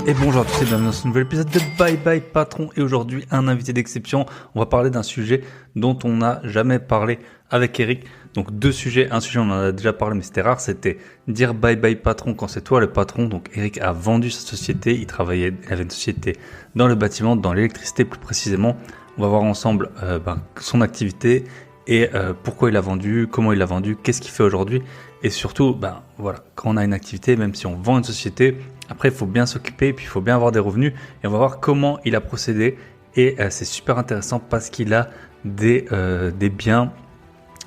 Et bonjour à tous et bienvenue dans ce nouvel épisode de Bye Bye Patron. Et aujourd'hui, un invité d'exception. On va parler d'un sujet dont on n'a jamais parlé avec Eric. Donc deux sujets. Un sujet, on en a déjà parlé, mais c'était rare. C'était dire Bye Bye Patron quand c'est toi le patron. Donc Eric a vendu sa société. Il avait une société dans le bâtiment, dans l'électricité plus précisément. On va voir ensemble son activité et pourquoi il l'a vendu, comment il l'a vendu, qu'est-ce qu'il fait aujourd'hui. Et surtout, quand on a une activité, même si on vend une société, après, il faut bien s'occuper et puis il faut bien avoir des revenus. Et on va voir comment il a procédé. Et c'est super intéressant parce qu'il a des biens,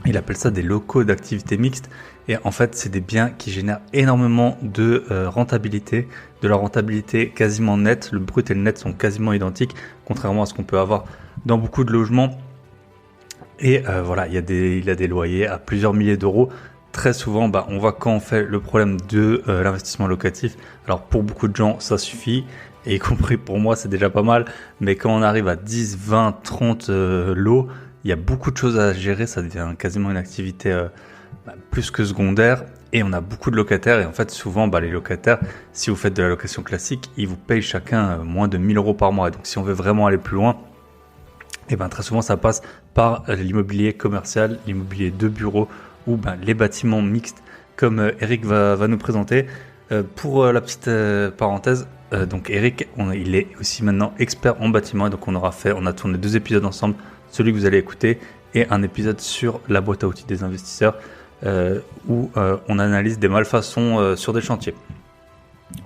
il appelle ça des locaux d'activité mixte. Et en fait, c'est des biens qui génèrent énormément de rentabilité, de la rentabilité quasiment nette. Le brut et le net sont quasiment identiques, contrairement à ce qu'on peut avoir dans beaucoup de logements. Et il a des loyers à plusieurs milliers d'euros. Très souvent, on voit quand on fait le problème de l'investissement locatif. Alors pour beaucoup de gens, ça suffit, et y compris pour moi, c'est déjà pas mal. Mais quand on arrive à 10, 20, 30 lots, il y a beaucoup de choses à gérer. Ça devient quasiment une activité plus que secondaire. Et on a beaucoup de locataires. Et en fait, souvent, les locataires, si vous faites de la location classique, ils vous payent chacun moins de 1000 euros par mois. Et donc si on veut vraiment aller plus loin, très souvent, ça passe par l'immobilier commercial, l'immobilier de bureau, ou les bâtiments mixtes comme Eric va nous présenter. Pour la petite parenthèse, donc Eric, il est aussi maintenant expert en bâtiment, et donc on a tourné 2 épisodes ensemble, celui que vous allez écouter et un épisode sur la boîte à outils des investisseurs où on analyse des malfaçons sur des chantiers.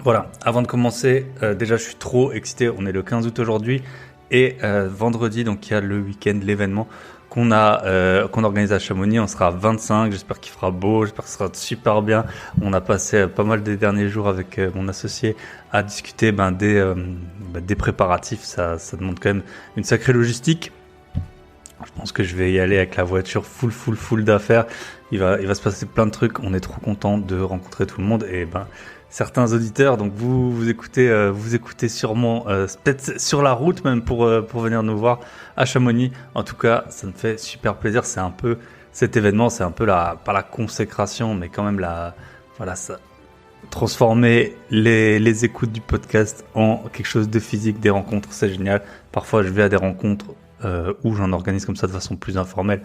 Voilà, avant de commencer, déjà je suis trop excité, on est le 15 août aujourd'hui et vendredi, donc il y a le week-end, l'événement qu'on organise à Chamonix. On sera à 25, j'espère qu'il fera beau, j'espère que ce sera super bien. On a passé pas mal des derniers jours avec mon associé à discuter des préparatifs. Ça demande quand même une sacrée logistique. Je pense que je vais y aller avec la voiture full d'affaires. Il va se passer plein de trucs. On est trop content de rencontrer tout le monde et certains auditeurs, donc vous écoutez sûrement peut-être sur la route même pour venir nous voir à Chamonix. En tout cas, ça me fait super plaisir. C'est un peu cet événement, c'est un peu pas la consécration, mais quand même ça transformer les écoutes du podcast en quelque chose de physique, des rencontres, c'est génial. Parfois, je vais à des rencontres où j'en organise comme ça de façon plus informelle.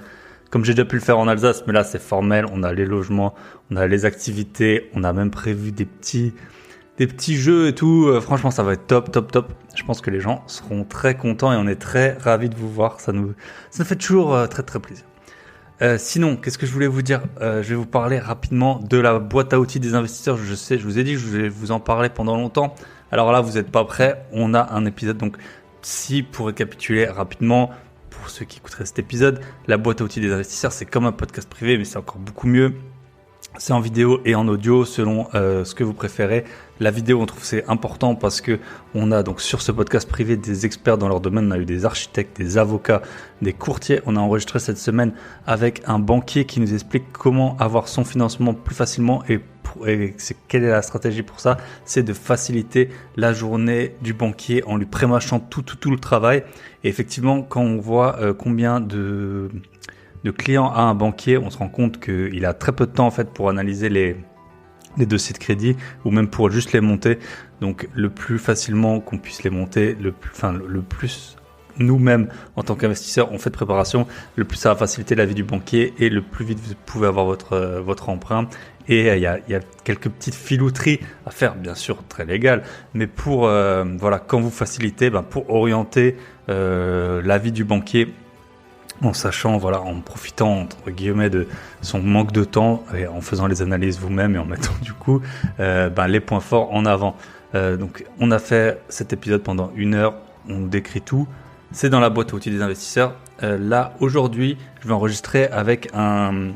Comme j'ai déjà pu le faire en Alsace, mais là c'est formel, on a les logements, on a les activités, on a même prévu des petits jeux et tout. Franchement, ça va être top. Je pense que les gens seront très contents et on est très ravis de vous voir. Ça nous fait toujours très très plaisir. Sinon, qu'est-ce que je voulais vous dire ? Je vais vous parler rapidement de la boîte à outils des investisseurs. Je vous ai dit que je vais vous en parler pendant longtemps. Alors là, vous n'êtes pas prêts, on a un épisode. Donc, pour récapituler rapidement, pour ceux qui écouteraient cet épisode, la boîte à outils des investisseurs, c'est comme un podcast privé, mais c'est encore beaucoup mieux. C'est en vidéo et en audio selon ce que vous préférez. La vidéo, on trouve c'est important parce que on a donc sur ce podcast privé des experts dans leur domaine. On a eu des architectes, des avocats, des courtiers. On a enregistré cette semaine avec un banquier qui nous explique comment avoir son financement plus facilement et quelle est la stratégie pour ça ? C'est de faciliter la journée du banquier en lui prémâchant tout le travail. Et effectivement, quand on voit combien de clients a un banquier, on se rend compte qu'il a très peu de temps en fait pour analyser les dossiers de crédit ou même pour juste les monter. Donc le plus facilement qu'on puisse les monter, le plus nous-mêmes en tant qu'investisseurs on fait de préparation, le plus ça va faciliter la vie du banquier et le plus vite vous pouvez avoir votre emprunt. Et il y a quelques petites filouteries à faire, bien sûr très légales, mais pour quand vous facilitez, pour orienter la vie du banquier en sachant, en profitant entre guillemets de son manque de temps et en faisant les analyses vous-même et en mettant du coup les points forts en avant. Donc on a fait cet épisode pendant 1 heure, on décrit tout. C'est dans la boîte à outils des investisseurs. Là aujourd'hui, je vais enregistrer avec un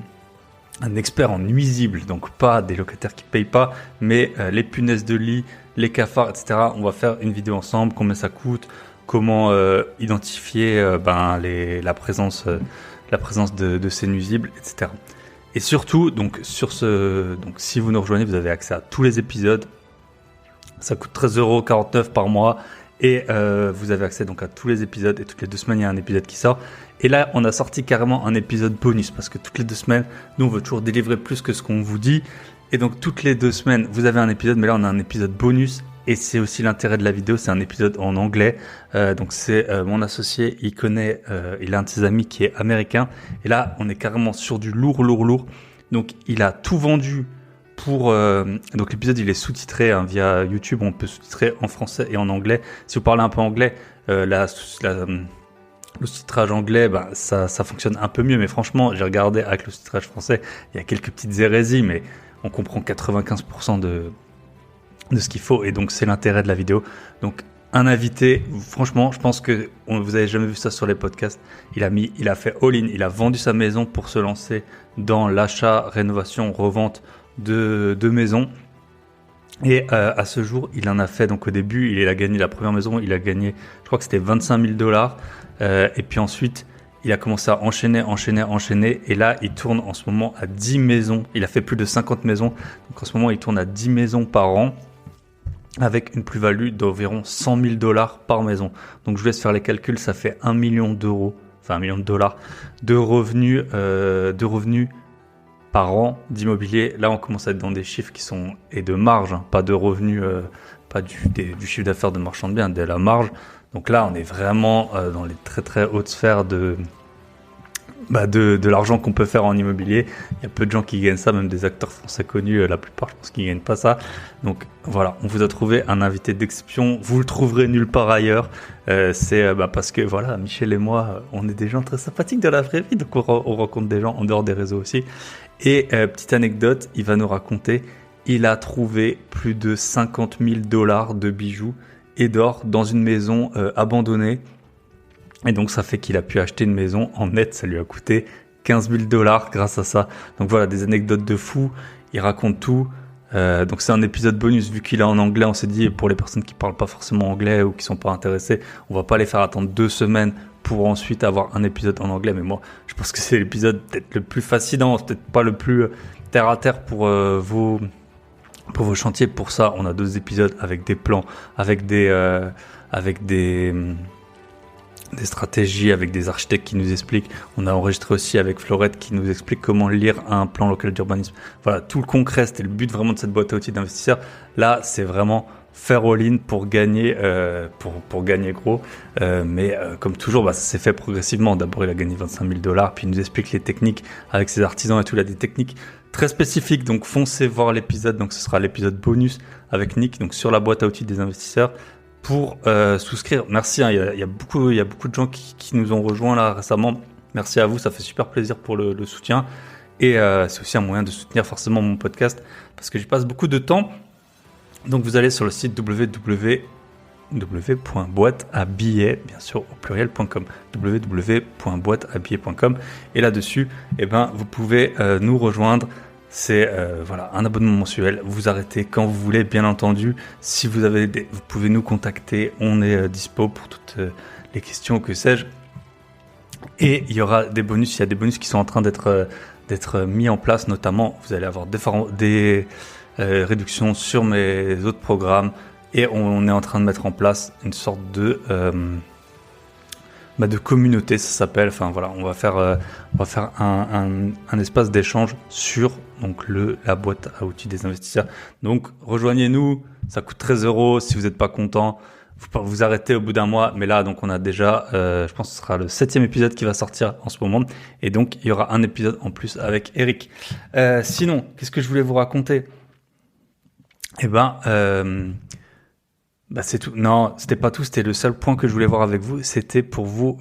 expert en nuisibles, donc pas des locataires qui payent pas, mais les punaises de lit, les cafards, etc. On va faire une vidéo ensemble, combien ça coûte, comment identifier la présence de ces nuisibles, etc. Et surtout, donc si vous nous rejoignez, vous avez accès à tous les épisodes. Ça coûte 13,49 € par mois. Et vous avez accès donc à tous les épisodes et toutes les 2 semaines il y a un épisode qui sort. Et là on a sorti carrément un épisode bonus parce que toutes les 2 semaines nous on veut toujours délivrer plus que ce qu'on vous dit. Et donc toutes les 2 semaines vous avez un épisode, mais là on a un épisode bonus Et c'est aussi l'intérêt de la vidéo, c'est un épisode en anglais. Donc c'est mon associé, il a un de ses amis qui est américain. Et là, on est carrément sur du lourd. Donc il a tout vendu pour... donc l'épisode, il est sous-titré via YouTube. On peut sous-titrer en français et en anglais. Si vous parlez un peu anglais, le sous-titrage anglais, ça fonctionne un peu mieux. Mais franchement, j'ai regardé avec le sous-titrage français, il y a quelques petites hérésies, mais on comprend 95% de ce qu'il faut, et donc c'est l'intérêt de la vidéo. Donc un invité, franchement, je pense que vous avez jamais vu ça sur les podcasts. Il a fait all-in, il a vendu sa maison pour se lancer dans l'achat, rénovation, revente de maisons. Et à ce jour, il en a fait, donc au début, il a gagné la première maison, il a gagné, je crois que c'était $25,000. Et puis ensuite, il a commencé à enchaîner. Et là, il tourne en ce moment à 10 maisons. Il a fait plus de 50 maisons. Donc en ce moment, il tourne à 10 maisons par an, avec une plus-value d'environ $100,000 par maison. Donc je vous laisse faire les calculs, ça fait $1 million, enfin $1 million de revenus par an d'immobilier. Là, on commence à être dans des chiffres qui sont, et de marge, pas de revenus, pas du chiffre d'affaires de marchand de biens, de la marge. Donc là, on est vraiment dans les très très hautes sphères de l'argent qu'on peut faire en immobilier. Il y a peu de gens qui gagnent ça, même des acteurs français connus, la plupart je pense qu'ils gagnent pas ça. Donc voilà, on vous a trouvé un invité d'exception, vous le trouverez nulle part ailleurs. C'est parce que voilà, Michel et moi, on est des gens très sympathiques de la vraie vie, donc on rencontre des gens en dehors des réseaux aussi. Et petite anecdote, il va nous raconter, il a trouvé plus de $50,000 de bijoux et d'or dans une maison abandonnée. Et donc ça fait qu'il a pu acheter une maison en net, ça lui a coûté $15,000 grâce à ça. Donc voilà, des anecdotes de fou, il raconte tout. Donc c'est un épisode bonus, vu qu'il est en anglais, on s'est dit pour les personnes qui parlent pas forcément anglais ou qui sont pas intéressées, on va pas les faire attendre 2 semaines pour ensuite avoir un épisode en anglais. Mais moi, je pense que c'est l'épisode peut-être le plus fascinant, peut-être pas le plus terre à terre pour vos chantiers. Pour ça, on a 2 épisodes avec des plans, avec des stratégies, avec des architectes qui nous expliquent. On a enregistré aussi avec Florette qui nous explique comment lire un plan local d'urbanisme. Voilà, tout le concret, c'était le but vraiment de cette boîte à outils d'investisseurs. Là, c'est vraiment faire all-in pour gagner, pour gagner gros. Mais comme toujours, ça s'est fait progressivement. D'abord, il a gagné $25,000, puis il nous explique les techniques avec ses artisans et tout. Il a des techniques très spécifiques. Donc, foncez voir l'épisode. Donc, ce sera l'épisode bonus avec Nick, donc sur la boîte à outils des investisseurs. Pour souscrire, merci, il y a beaucoup de gens qui nous ont rejoints là récemment. Merci à vous, ça fait super plaisir pour le soutien. Et c'est aussi un moyen de soutenir forcément mon podcast, parce que j'y passe beaucoup de temps. Donc vous allez sur le site www.boîteabillets, bien sûr au pluriel.com, www.boîteabillets.com, et là-dessus, vous pouvez nous rejoindre. C'est un abonnement mensuel. Vous arrêtez quand vous voulez, bien entendu. Si vous pouvez nous contacter. On est dispo pour toutes les questions, que sais-je. Et il y aura des bonus. Il y a des bonus qui sont en train d'être mis en place. Notamment, vous allez avoir des réductions sur mes autres programmes. Et on est en train de mettre en place une sorte de communauté, ça s'appelle. Enfin voilà, on va faire un espace d'échange sur la boîte à outils des investisseurs. Donc rejoignez-nous, ça coûte 13 €. Si vous n'êtes pas content, vous arrêtez au bout d'un mois. Mais là, donc on a déjà, je pense que ce sera le 7e épisode qui va sortir en ce moment. Et donc il y aura un épisode en plus avec Eric. Sinon, qu'est-ce que je voulais vous raconter ? C'est tout. Non, c'était pas tout. C'était le seul point que je voulais voir avec vous. C'était pour vous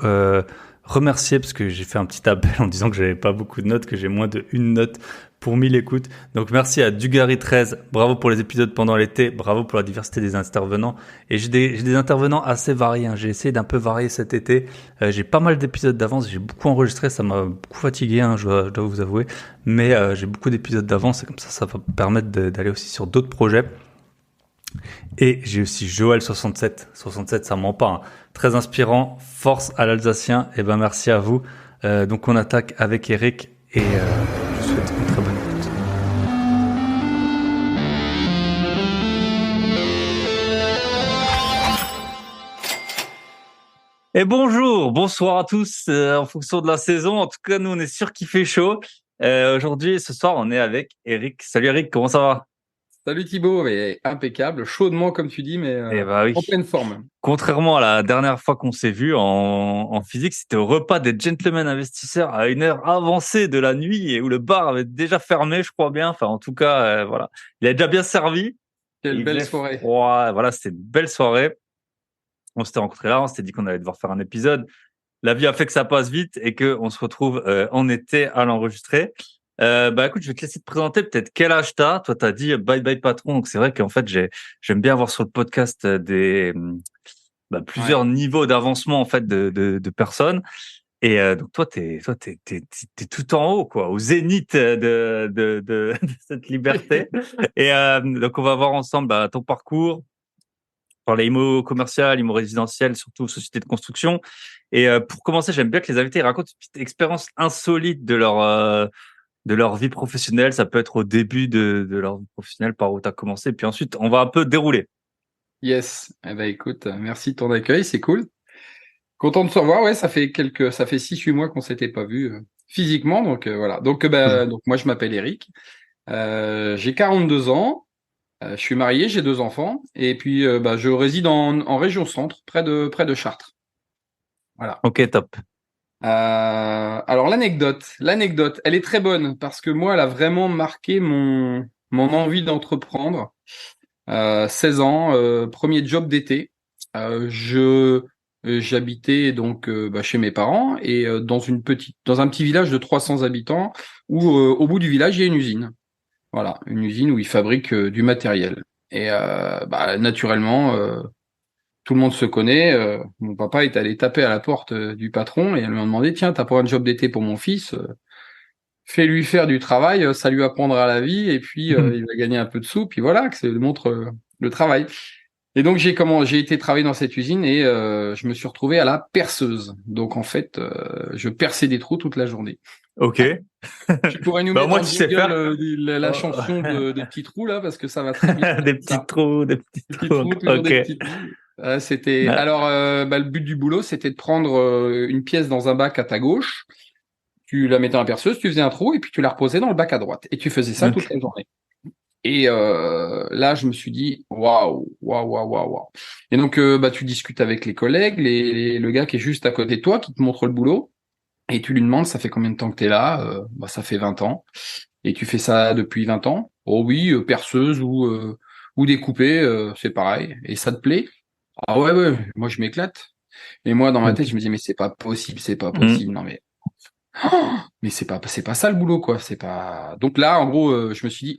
remercier, parce que j'ai fait un petit appel en disant que j'avais pas beaucoup de notes, que j'ai moins de 1 note pour 1000 écoutes. Donc merci à Dugarry13. Bravo pour les épisodes pendant l'été. Bravo pour la diversité des intervenants. Et j'ai des intervenants assez variés. J'ai essayé d'un peu varier cet été. J'ai pas mal d'épisodes d'avance. J'ai beaucoup enregistré. Ça m'a beaucoup fatigué, je dois vous avouer. Mais j'ai beaucoup d'épisodes d'avance. Et comme ça va me permettre d'aller aussi sur d'autres projets. Et j'ai aussi Joël67. 67, ça ment pas. Très inspirant. Force à l'Alsacien. Merci à vous. Donc on attaque avec Eric. Et je vous souhaite une très bonne écoute. Et bonsoir à tous, en fonction de la saison. En tout cas, nous, on est sûr qu'il fait chaud. Aujourd'hui, ce soir, on est avec Eric. Salut Eric, comment ça va ? Salut Thibaut, mais impeccable, chaudement comme tu dis, mais Eh bah oui. en pleine forme. Contrairement à la dernière fois qu'on s'est vu en physique, c'était au repas des gentlemen investisseurs à une heure avancée de la nuit et où le bar avait déjà fermé, je crois bien. Enfin, en tout cas, voilà. Il a déjà bien servi. Quelle Il belle faisait soirée. froid. Voilà, c'était une belle soirée. On s'était rencontrés là, on s'était dit qu'on allait devoir faire un épisode. La vie a fait que ça passe vite et que on se retrouve en été à l'enregistrer. Bah écoute, je vais te laisser te présenter peut-être quel âge t'as. Toi, t'as dit bye bye patron. Donc c'est vrai qu'en fait, j'aime bien avoir sur le podcast Ouais. plusieurs niveaux d'avancement en fait de personnes. Et donc toi, t'es tout en haut quoi, au zénith de cette liberté. Et donc on va voir ensemble ton parcours, parler IMO commercial, IMO résidentiel, surtout société de construction. Et pour commencer, j'aime bien que les invités racontent une petite expérience insolite de leur vie professionnelle. Ça peut être au début de leur vie professionnelle, par où tu as commencé. Puis ensuite, on va un peu dérouler. Yes. Eh ben écoute, merci de ton accueil, c'est cool. Content de se revoir, ouais, ça fait 6-8 mois qu'on s'était pas vu physiquement, donc voilà. Cool. Donc moi je m'appelle Eric, j'ai 42 ans, je suis marié, j'ai 2 enfants, et puis je réside en région centre, près de Chartres. Voilà. Ok, top. Alors l'anecdote, elle est très bonne parce que moi, elle a vraiment marqué mon envie d'entreprendre. 16 ans, premier job d'été. J'habitais donc chez mes parents et dans un petit village de 300 habitants où au bout du village il y a une usine. Voilà, une usine où ils fabriquent du matériel. Et naturellement, tout le monde se connaît. Mon papa est allé taper à la porte du patron et elle lui a demandé, tiens, t'as pas un job d'été pour mon fils? Fais-lui faire du travail, ça lui apprendra la vie et puis il va gagner un peu de sous. Puis voilà, que c'est montre le travail. Et donc j'ai été travailler dans cette usine et je me suis retrouvé à la perceuse. Donc en fait, je perçais des trous toute la journée. Ok. Tu pourrais nous Bah au mettre moins en tu sais jingle faire. la Oh. chanson des petits trous là parce que ça va très bien Des avec petits ça. trous, des petits Des petits trous. trous, toujours Ok. des petits trous. C'était Ouais. alors le but du boulot, c'était de prendre une pièce dans un bac à ta gauche, tu la mettais en perceuse, tu faisais un trou et puis tu la reposais dans le bac à droite et tu faisais ça toute Ok. la journée. Et là, je me suis dit waouh, waouh, waouh, waouh, waouh. Et donc tu discutes avec les collègues, le gars qui est juste à côté de toi, qui te montre le boulot et tu lui demandes ça fait combien de temps que tu es là? Ça fait 20 ans. Et tu fais ça depuis 20 ans? Oh oui, perceuse ou découpée, c'est pareil. Et ça te plaît? Ah ouais, ouais, moi je m'éclate. Et moi dans ma tête, Ok. je me dis mais c'est pas possible, c'est pas Mm. possible. Non mais c'est pas ça le boulot quoi, c'est pas. Donc là en gros, je me suis dit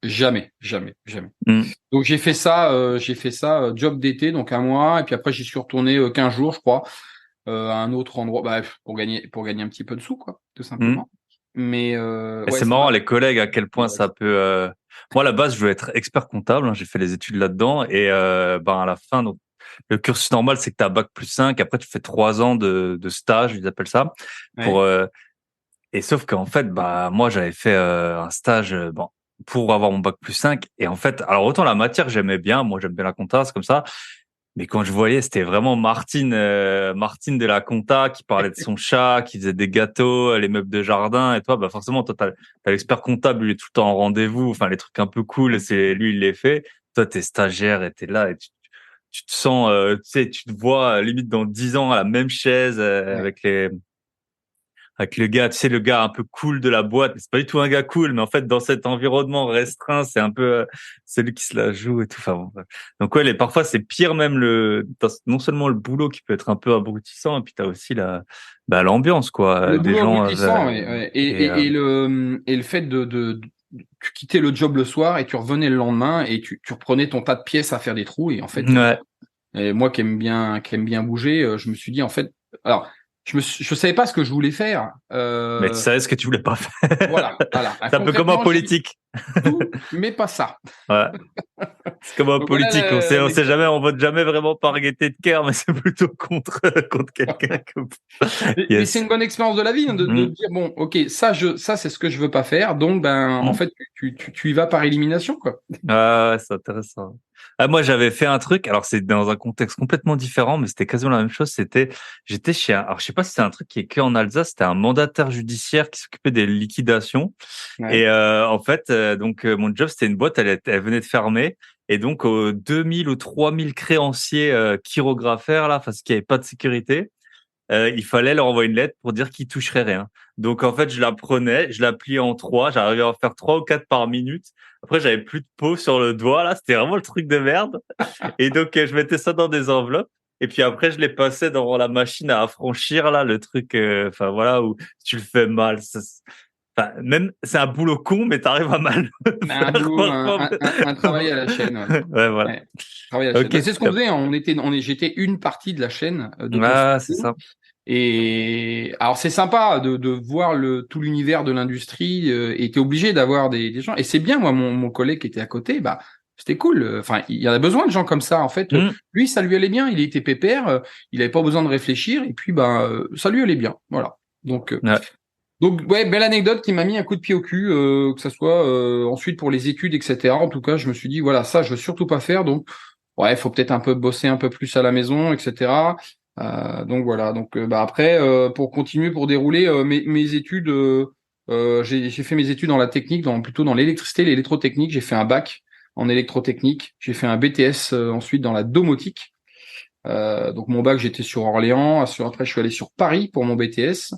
jamais, jamais, jamais. Mm. Donc j'ai fait ça job d'été donc un mois et puis après j'y suis retourné 15 jours je crois à un autre endroit pour gagner un petit peu de sous quoi, tout Mm. simplement. Mais Et ouais, c'est ça marrant, m'a. les collègues, à quel point ça peut. Moi, à la base, je veux être expert comptable. J'ai fait les études là-dedans. Et à la fin, donc, le cursus normal, c'est que tu as bac+5. Après, tu fais 3 ans de stage, ils appellent ça. Pour, Ouais. et sauf qu'en fait, moi, j'avais fait un stage pour avoir mon bac+5. Et en fait, alors autant la matière, j'aimais bien. Moi, j'aime bien la compta, c'est comme ça. Mais quand je voyais, c'était vraiment Martine de la compta qui parlait de son chat, qui faisait des gâteaux, les meubles de jardin. Et toi, forcément, toi, t'as l'expert comptable, lui, il est tout le temps en rendez-vous. Enfin, les trucs un peu cool, c'est lui, il les fait. Toi, t'es stagiaire et t'es là et tu te sens, tu sais, tu te vois limite dans 10 ans à la même chaise Ouais. avec le gars, tu sais, le gars un peu cool de la boîte, mais c'est pas du tout un gars cool, mais en fait, dans cet environnement restreint, c'est un peu celui qui se la joue et tout. Enfin, bon, bref. Donc ouais, parfois, c'est pire même non seulement le boulot qui peut être un peu abrutissant, et puis t'as aussi l'ambiance, quoi, Le des boulot gens, abrutissant, ouais, ouais. Et, et, et, et le fait tu quittais le job le soir et tu revenais le lendemain et tu reprenais ton tas de pièces à faire des trous et en fait ouais. et moi qui aime bien bouger, je me suis dit en fait alors je savais pas ce que je voulais faire. Mais tu savais ce que tu voulais pas faire. Voilà. C'est un peu comme un Concrètement, j'ai politique. tout mais pas ça. Ouais. C'est comme un Donc voilà politique. On sait l'anecdote. jamais, on vote jamais vraiment par gaieté de cœur, mais c'est plutôt contre quelqu'un. Mais c'est Yes. une bonne expérience de la vie hein, de Mm. dire bon, ok, ça c'est ce que je veux pas faire, donc en Mm. fait tu y vas par élimination quoi. Ah ouais, c'est intéressant. Ah, moi, j'avais fait un truc. Alors, c'est dans un contexte complètement différent, mais c'était quasiment la même chose. J'étais chez alors, je sais pas si c'est un truc qui est que en Alsace. C'était un mandataire judiciaire qui s'occupait des liquidations. Et Ouais. en fait, mon job, c'était une boîte, elle venait de fermer. Et donc, aux 2000 ou 3000 créanciers chirographaires, là, parce qu'il n'y avait pas de sécurité, il fallait leur envoyer une lettre pour dire qu'ils toucheraient rien. Donc, en fait, je la prenais, je la pliais en trois, j'arrivais à en faire 3 ou 4 par minute. Après, j'avais plus de peau sur le doigt, là, c'était vraiment le truc de merde. Et donc, je mettais ça dans des enveloppes. Et puis après, je les passais dans la machine à affranchir, là, le truc, enfin voilà, où tu le fais mal. Enfin, même, c'est un boulot con, mais t'arrives à mal le Un faire boulot, parfois. un travail à la chaîne. Ouais. Ouais, voilà. Ouais, travail à la chaîne. Ok, Bah, c'est ce qu'on top. faisait. J'étais une partie de la chaîne de Ah, c'est construction. ça. Et alors c'est sympa de voir tout l'univers de l'industrie. Et t'es obligé d'avoir des gens. Et c'est bien, moi, mon collègue qui était à côté, bah c'était cool. Enfin, il y en a besoin de gens comme ça. En fait, Hmm. lui, ça lui allait bien. Il était pépère. Il avait pas besoin de réfléchir. Et puis, ça lui allait bien. Voilà. Ouais. Donc ouais, belle anecdote qui m'a mis un coup de pied au cul, que ça soit ensuite pour les études, etc. En tout cas, je me suis dit voilà, ça je veux surtout pas faire. Donc ouais, faut peut-être un peu bosser un peu plus à la maison, etc. Donc voilà. Donc après, pour continuer, pour dérouler mes études, j'ai fait mes études dans la technique, plutôt dans l'électricité, l'électrotechnique. J'ai fait un bac en électrotechnique. J'ai fait un BTS ensuite dans la domotique. Donc mon bac, j'étais sur Orléans. Après, je suis allé sur Paris pour mon BTS.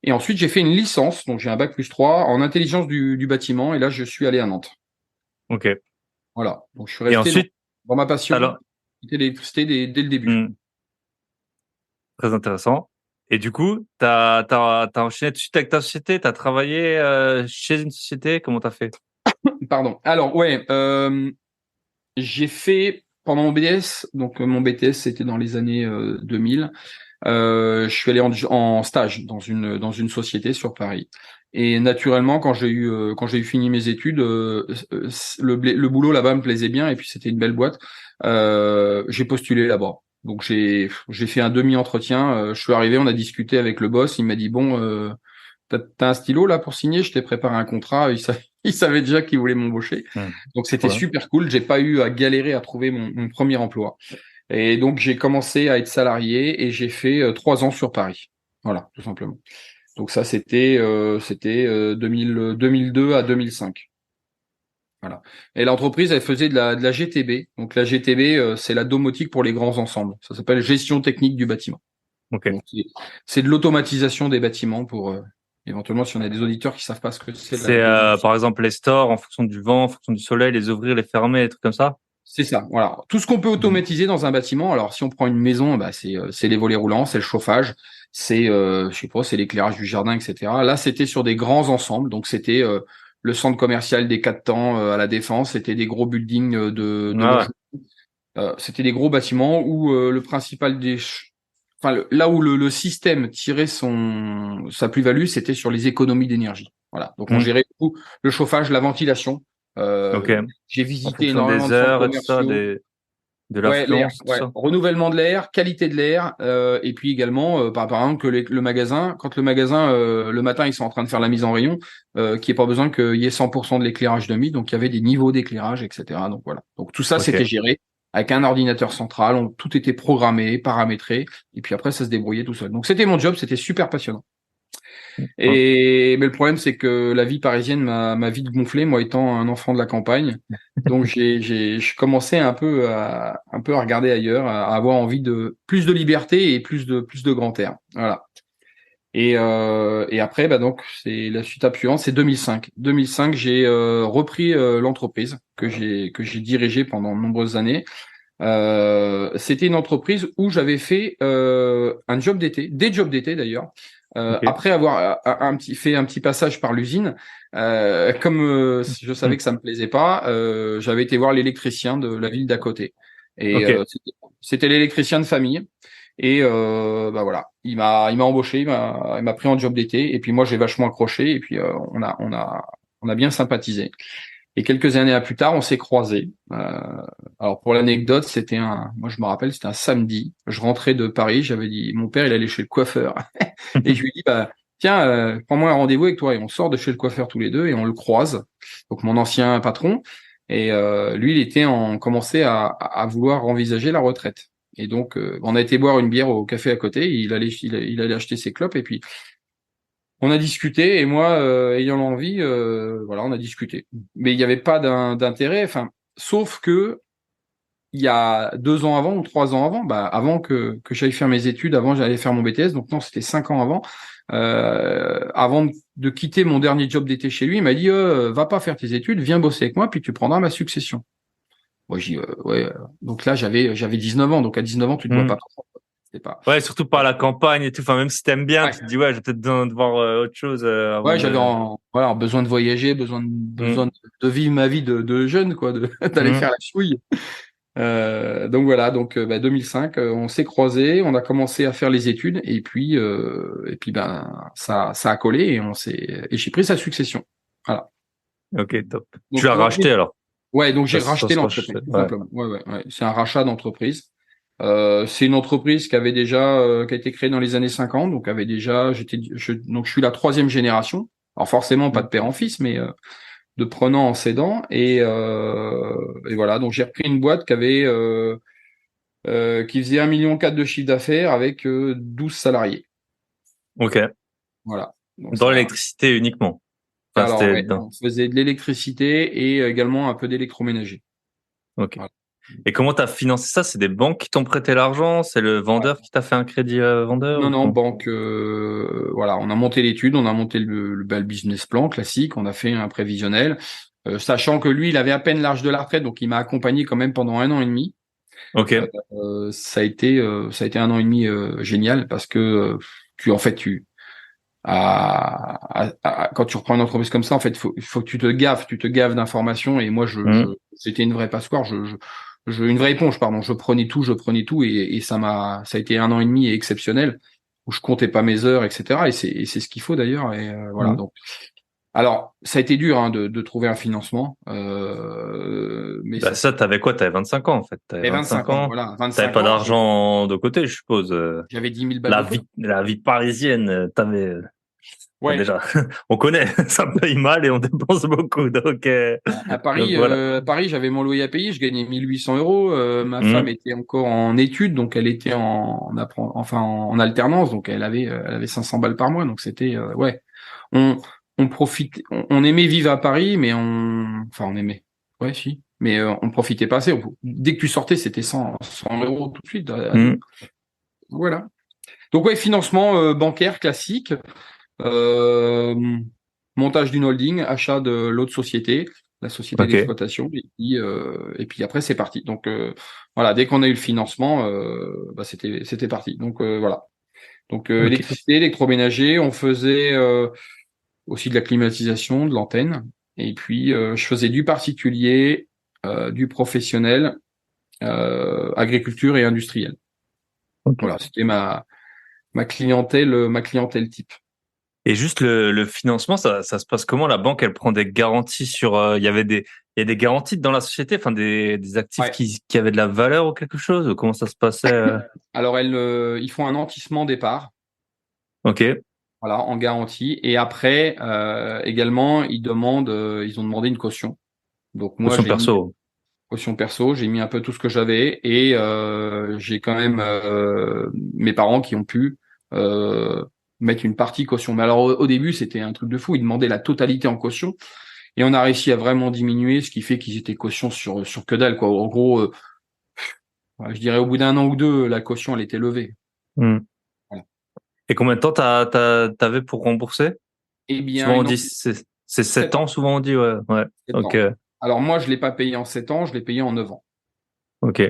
Et ensuite, j'ai fait une licence, donc j'ai un bac plus 3 en intelligence du bâtiment, et là, je suis allé à Nantes. Ok. Voilà. Donc, je suis Et resté ensuite, dans ma passion, alors, qui était l'électricité dès le début. hmm, très intéressant. Et du coup, t'as enchaîné tout de suite avec ta société, t'as travaillé chez une société, comment t'as fait? Pardon. Alors, ouais, j'ai fait pendant mon BTS, donc mon BTS, c'était dans les années 2000. Je suis allé en stage dans une société sur Paris. Et naturellement, quand j'ai eu fini mes études, le boulot là-bas me plaisait bien et puis c'était une belle boîte. J'ai postulé là-bas. Donc j'ai fait un demi-entretien. Je suis arrivé, on a discuté avec le boss. Il m'a dit bon, t'as un stylo là pour signer? Je t'ai préparé un contrat. Il savait déjà qu'il voulait m'embaucher. Hmm. Donc Trop c'était bien. super cool. J'ai pas eu à galérer à trouver mon premier emploi. Et donc, j'ai commencé à être salarié et j'ai fait 3 ans sur Paris. Voilà, tout simplement. Donc ça, c'était 2002 à 2005. Voilà. Et l'entreprise, elle faisait de la GTB. Donc la GTB, c'est la domotique pour les grands ensembles. Ça s'appelle gestion technique du bâtiment. Ok. Donc c'est de l'automatisation des bâtiments pour éventuellement si on a des auditeurs qui savent pas ce que c'est la C'est domotique. par exemple les stores en fonction du vent, en fonction du soleil, les ouvrir, les fermer, des trucs comme ça. C'est ça, voilà. Tout ce qu'on peut Mhm. automatiser dans un bâtiment. Alors, si on prend une maison, bah, c'est les volets roulants, c'est le chauffage, je sais pas, c'est l'éclairage du jardin, etc. Là, c'était sur des grands ensembles. Donc, c'était le centre commercial des Quatre Temps à la Défense. C'était des gros buildings de Ah ouais. logements. C'était des gros bâtiments où le principal enfin, là où le système tirait sa plus-value, c'était sur les économies d'énergie. Voilà. Donc, on Hmm. gérait beaucoup le chauffage, la ventilation. Ok. J'ai En visité fonction énormément des de centres heures et tout ça, commerciaux. de Ouais, l'air, l'affluence, tout ouais. ça. Renouvellement de l'air, qualité de l'air, et puis également, par exemple, que le magasin, quand le magasin, le matin, ils sont en train de faire la mise en rayon, qu'il n'y ait pas besoin qu'il y ait 100% de l'éclairage de nuit, donc il y avait des niveaux d'éclairage, etc. Donc voilà. Donc tout ça, c'était Ok. géré avec un ordinateur central, tout était programmé, paramétré, et puis après, ça se débrouillait tout seul. Donc c'était mon job, c'était super passionnant. Hein. Mais le problème, c'est que la vie parisienne m'a vite gonflé, moi étant un enfant de la campagne. Donc je commençais un peu à regarder ailleurs, à avoir envie de plus de liberté et plus de grand air. Voilà. Et après, bah donc c'est la suite suivante, c'est 2005. 2005, j'ai repris l'entreprise que j'ai dirigée pendant de nombreuses années. C'était une entreprise où j'avais fait un job d'été, des jobs d'été d'ailleurs. Ok. Après avoir fait un petit passage par l'usine, comme je savais Hmm. que ça me plaisait pas, j'avais été voir l'électricien de la ville d'à côté. Et Ok. c'était l'électricien de famille. Et bah voilà, il m'a embauché, il m'a pris en job d'été. Et puis moi j'ai vachement accroché. Et puis on a bien sympathisé. Et quelques années plus tard, on s'est croisés. Alors pour l'anecdote, moi je me rappelle, c'était un samedi. Je rentrais de Paris, j'avais dit, mon père il allait chez le coiffeur, et je lui dis, bah tiens, prends-moi un rendez-vous avec toi, et on sort de chez le coiffeur tous les deux, et on le croise. Donc mon ancien patron, et lui il commençait à vouloir envisager la retraite. Et donc on a été boire une bière au café à côté. Il allait acheter ses clopes, et puis On a discuté et moi, ayant l'envie, voilà, on a discuté. Mais il n'y avait pas d'intérêt. Enfin, sauf que il y a 2 ans avant ou 3 ans avant, avant que j'aille faire mes études, avant j'allais faire mon BTS, donc non, c'était 5 ans avant. Avant de quitter mon dernier job d'été chez lui, il m'a dit va pas faire tes études, viens bosser avec moi, puis tu prendras ma succession. Moi, j'ai dit ouais. Donc là, j'avais 19 ans, donc à 19 ans, tu te vois pas. C'était pas. Ouais, surtout par la campagne et tout. Enfin, même si t'aimes bien, Ouais. tu te dis, ouais, j'ai peut-être besoin de voir autre chose avant Ouais, j'avais de. voilà, besoin de voyager, Mm. besoin de vivre ma vie de jeune, quoi, d'aller Mm. faire la chouille. Donc voilà, 2005, on s'est croisés, on a commencé à faire les études et puis ça a collé et j'ai pris sa succession. Voilà. Ok, top. Tu Donc l'as racheté alors. ouais, donc Ça, j'ai ça racheté se l'entreprise rachète. tout Ouais. simplement. Ouais. C'est un rachat d'entreprise. C'est une entreprise qui a été créée dans les années 50, donc avait déjà donc je suis la troisième génération. Alors forcément pas de père en fils, mais de prenant en cédant et voilà. Donc j'ai repris une boîte qui faisait 1,4 million de chiffre d'affaires avec 12 salariés. Ok. Voilà. Donc Dans ça. l'électricité uniquement. Enfin, Alors c'était ouais, dedans. on faisait de l'électricité et également un peu d'électroménager. Ok. Voilà. Et comment t'as financé ça? C'est des banques qui t'ont prêté l'argent? C'est le Ouais. vendeur qui t'a fait un crédit vendeur Non, ou non, comment? banque. Voilà, on a monté l'étude, on a monté le business plan classique, on a fait un prévisionnel, sachant que lui, il avait à peine l'âge de la retraite, donc il m'a accompagné quand même pendant 1 an et demi. Ok. Ça a été 1 an et demi génial parce que en fait, quand tu reprends une entreprise comme ça, en fait, il faut que tu te gaves d'informations. Et moi, Mm. c'était une vraie passoire, une vraie éponge, pardon. Je prenais tout, et ça a été 1 an et demi exceptionnel où je comptais pas mes heures, etc. Et c'est ce qu'il faut d'ailleurs. Et voilà. Mm. Donc, alors, ça a été dur hein, de trouver un financement, mais Bah, ça ça, s'est. t'avais quoi? T'avais 25 ans, en fait. T'avais Mais 25 25 ans, ans. voilà, T'avais 25 pas ans, d'argent de côté, je suppose. j'avais 10 000 balles de côté. La vie parisienne, enfin, Ouais. déjà, on connaît, ça paye mal et on dépense beaucoup. Donc voilà. À Paris, j'avais mon loyer à payer, je gagnais 1 800 euros. Ma femme Mm. était encore en études, donc elle était en alternance, donc elle avait 500 balles par mois, donc c'était ouais. On, on profite, on aimait vivre à Paris, mais on aimait, ouais, si, mais on profitait pas assez. Dès que tu sortais, c'était 100 euros tout de suite à deux. Mm. Voilà. Donc ouais, financement bancaire classique. Euh, Montage d'une holding, achat de l'autre société, la société Ok. d'exploitation, et puis après c'est parti. Donc voilà, dès qu'on a eu le financement, c'était parti. Donc voilà. Donc Ok. électricité, électroménager, on faisait aussi de la climatisation, de l'antenne, et puis je faisais du particulier, du professionnel, agriculture et industriel. Ok. Voilà, c'était ma clientèle type. Et juste le financement, ça se passe comment? La banque, elle prend des garanties sur, il y a des garanties dans la société, enfin des actifs Ouais. qui avaient de la valeur ou quelque chose? Ou comment ça se passait? Alors ils font un nantissement départ. Ok. Voilà, en garantie. Et après, également, ils ont demandé une caution. Donc moi, Caution j'ai mis perso. caution perso, j'ai mis un peu tout ce que j'avais et j'ai quand même mes parents qui ont pu euh, mettre une partie caution. Mais alors au début, c'était un truc de fou. Ils demandaient la totalité en caution et on a réussi à vraiment diminuer, ce qui fait qu'ils étaient caution sur que dalle, quoi. En gros, ouais, je dirais au bout d'1 an ou deux, la caution elle était levée. Hmm. Voilà. Et combien de temps t'avais pour rembourser? Eh bien, Souvent on dit c'est 7 7 ans, ans. souvent on dit, ouais, ouais. 7 Ok. ans. Alors moi, je l'ai pas payé en 7 ans, je l'ai payé en 9 ans. Ok.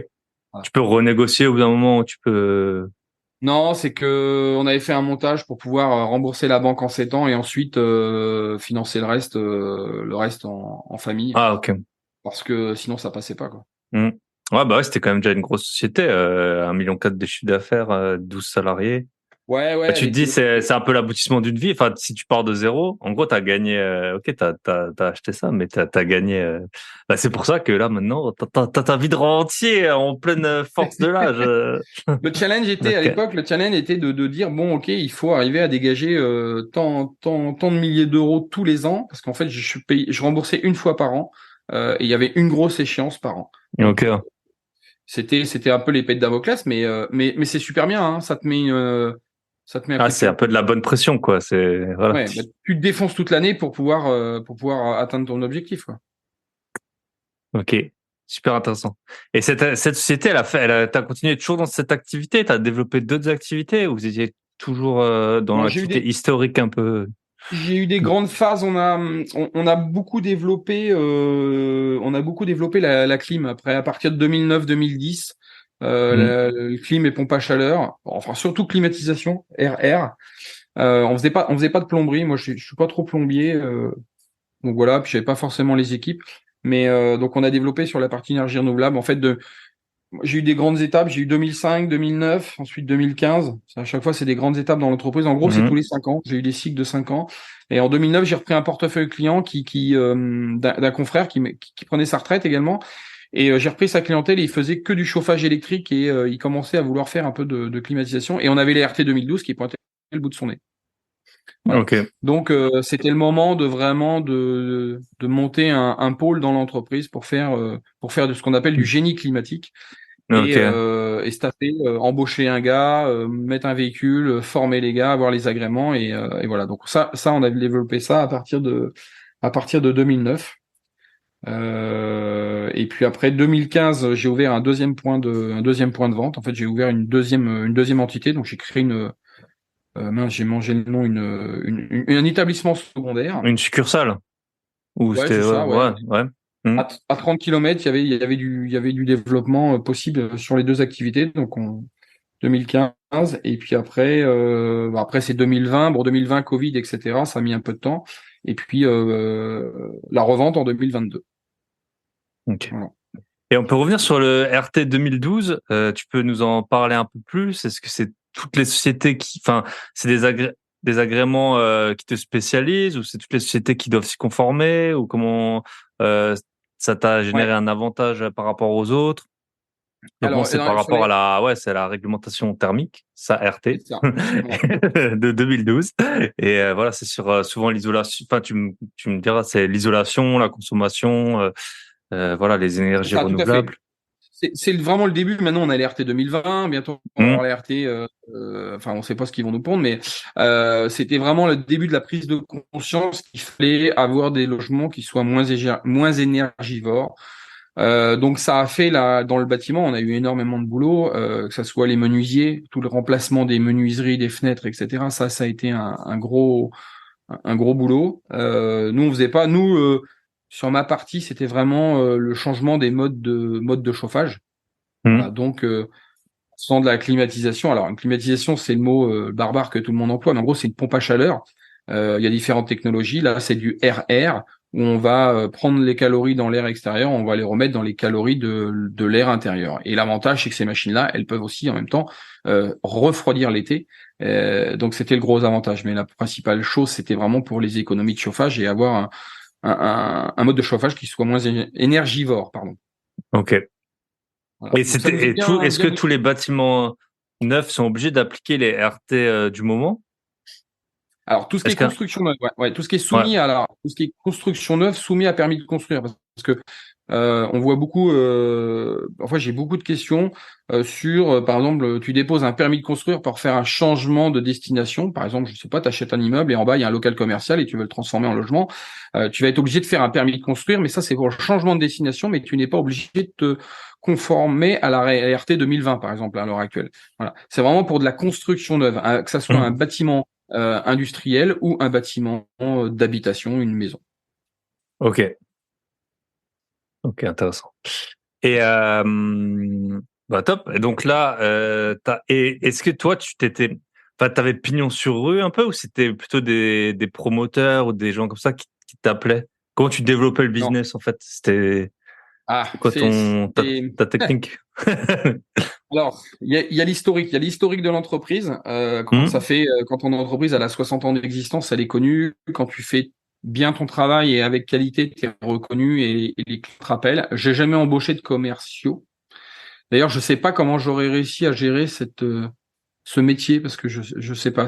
Voilà. Tu peux renégocier au bout d'un moment où tu peux. Non, c'est que on avait fait un montage pour pouvoir rembourser la banque en 7 ans et ensuite financer le reste en famille, Ah, ok. parce que sinon ça passait pas quoi. Hmm. Ouais, bah ouais, c'était quand même déjà une grosse société, 1,4 million de chiffre d'affaires, 12 salariés. Ouais, Bah, elle tu te dis, était. c'est un peu l'aboutissement d'une vie. Enfin, si tu pars de zéro, en gros, t'as gagné, ok, t'as acheté ça, mais t'as gagné, bah, c'est pour ça que là, maintenant, t'as ta vie de rentier en pleine force de l'âge. Le challenge était à Donc, l'époque, le challenge était de dire bon, ok, il faut arriver à dégager tant de milliers d'euros tous les ans, parce qu'en fait je remboursais une fois par an, et il y avait une grosse échéance par an. Donc ok. c'était un peu l'épée de Damoclès, mais c'est super bien, hein, ça te met Ça te met la Ah, c'est pression. un peu de la bonne pression, quoi. C'est, voilà. Ouais, bah, tu te défonces toute l'année pour pouvoir atteindre ton objectif, quoi. Ok. Super intéressant. Et cette société, t'as continué toujours dans cette activité? T'as développé d'autres activités ou vous étiez toujours dans Non, l'activité historique un peu? j'ai eu des grandes phases. On a beaucoup développé, la clim après, à partir de 2009-2010. Hmm. Le clim et pompe à chaleur, enfin surtout climatisation, RR. On faisait pas de plomberie. Moi, je suis pas trop plombier, donc voilà. Puis j'avais pas forcément les équipes, mais donc on a développé sur la partie énergie renouvelable. En fait, j'ai eu des grandes étapes. J'ai eu 2005, 2009, ensuite 2015. À chaque fois, c'est des grandes étapes dans l'entreprise. En gros, c'est tous Mhm. les 5 ans. J'ai eu des cycles de 5 ans. Et en 2009, j'ai repris un portefeuille client d'un confrère qui prenait sa retraite également. Et j'ai repris sa clientèle et il faisait que du chauffage électrique et il commençait à vouloir faire un peu de climatisation. Et on avait les RT 2012 qui pointaient le bout de son nez. Voilà. Ok. Donc c'était le moment de vraiment de monter un pôle dans l'entreprise pour faire de ce qu'on appelle du génie climatique Ok. et staffer, embaucher un gars, mettre un véhicule, former les gars, avoir les agréments et voilà. Donc ça on a développé ça à partir de 2009. Et puis après 2015, j'ai ouvert un deuxième point de vente. En fait, j'ai ouvert une deuxième entité. Donc j'ai créé j'ai mangé le nom, un établissement secondaire. Une succursale? Ou Ouais, c'était, c'est ouais, ça, ouais. ouais, ouais. Hmm. À 30 kilomètres, il y avait du développement possible sur les deux activités. Donc, 2015. Et puis après c'est 2020. Bon, 2020, Covid, etc. Ça a mis un peu de temps. Et puis, la revente en 2022. Ok. Voilà. Et on peut revenir sur le RT 2012. Tu peux nous en parler un peu plus? Est-ce que c'est toutes les sociétés enfin, c'est des agréments qui te spécialisent ou c'est toutes les sociétés qui doivent s'y conformer ou comment euh, ça t'a généré Ouais. un avantage par rapport aux autres? Donc bon, Alors, c'est par sur rapport les, à c'est la réglementation thermique, ça c'est RT ça. Voilà. de 2012. Et voilà, c'est sur souvent l'isolation. Enfin, tu me diras, c'est l'isolation, la consommation, voilà, les C'est énergies ça, tout à fait. renouvelables. C'est vraiment le début. Maintenant, on a les RT 2020. Bientôt, on va Hmm. avoir les RT. Enfin, on ne sait pas ce qu'ils vont nous pondre, mais c'était vraiment le début de la prise de conscience qu'il fallait avoir des logements qui soient moins énergivores. Donc, ça a fait dans le bâtiment, on a eu énormément de boulot, que ça soit les menuisiers, tout le remplacement des menuiseries, des fenêtres, etc. Ça a été un gros boulot. Nous, on faisait pas. Nous, sur ma partie, c'était vraiment le changement des modes de chauffage. Hmm. Voilà, donc sans de la climatisation. Alors, une climatisation, c'est le mot barbare que tout le monde emploie, mais en gros, c'est une pompe à chaleur. Il y a différentes technologies. Là, c'est du RR, où on va prendre les calories dans l'air extérieur, on va les remettre dans les calories de l'air intérieur. Et l'avantage, c'est que ces machines-là, elles peuvent aussi en même temps refroidir l'été. Donc, c'était le gros avantage. Mais la principale chose, c'était vraiment pour les économies de chauffage et avoir un mode de chauffage qui soit moins énergivore, pardon. Ok. Voilà. Et Donc, ça nous est bien, est-ce que bien. tous les bâtiments neufs sont obligés d'appliquer les RT du moment? Alors, tout ce qui Est-ce est que, construction neuve, ouais, tout ce qui est ouais. tout ce qui est construction neuve soumis à permis de construire, parce que on voit beaucoup. Enfin, j'ai beaucoup de questions sur, par exemple, tu déposes un permis de construire pour faire un changement de destination. Par exemple, je sais pas, tu achètes un immeuble et en bas il y a un local commercial et tu veux le transformer en logement. Tu vas être obligé de faire un permis de construire, mais ça c'est pour le changement de destination, mais tu n'es pas obligé de te conformer à la RT 2020, par exemple, à l'heure actuelle. Voilà, c'est vraiment pour de la construction neuve, que ça soit un Hmm. bâtiment industriel ou un bâtiment d'habitation, une maison. Ok. Ok, intéressant. Et bah top. Et donc là, est-ce que toi, enfin, t'avais pignon sur rue un peu ou c'était plutôt des promoteurs ou des gens comme ça qui t'appelaient? Comment tu développais le Non. business en fait? Ah, C'est quoi ta technique? Alors, il y a l'historique. Il y a l'historique de l'entreprise. Hmm. Quand ton entreprise elle a 60 ans d'existence, elle est connue. Quand tu fais bien ton travail et avec qualité, tu es reconnu et les clients te rappellent. J'ai jamais embauché de commerciaux. D'ailleurs, je sais pas comment j'aurais réussi à gérer ce métier parce que je sais pas.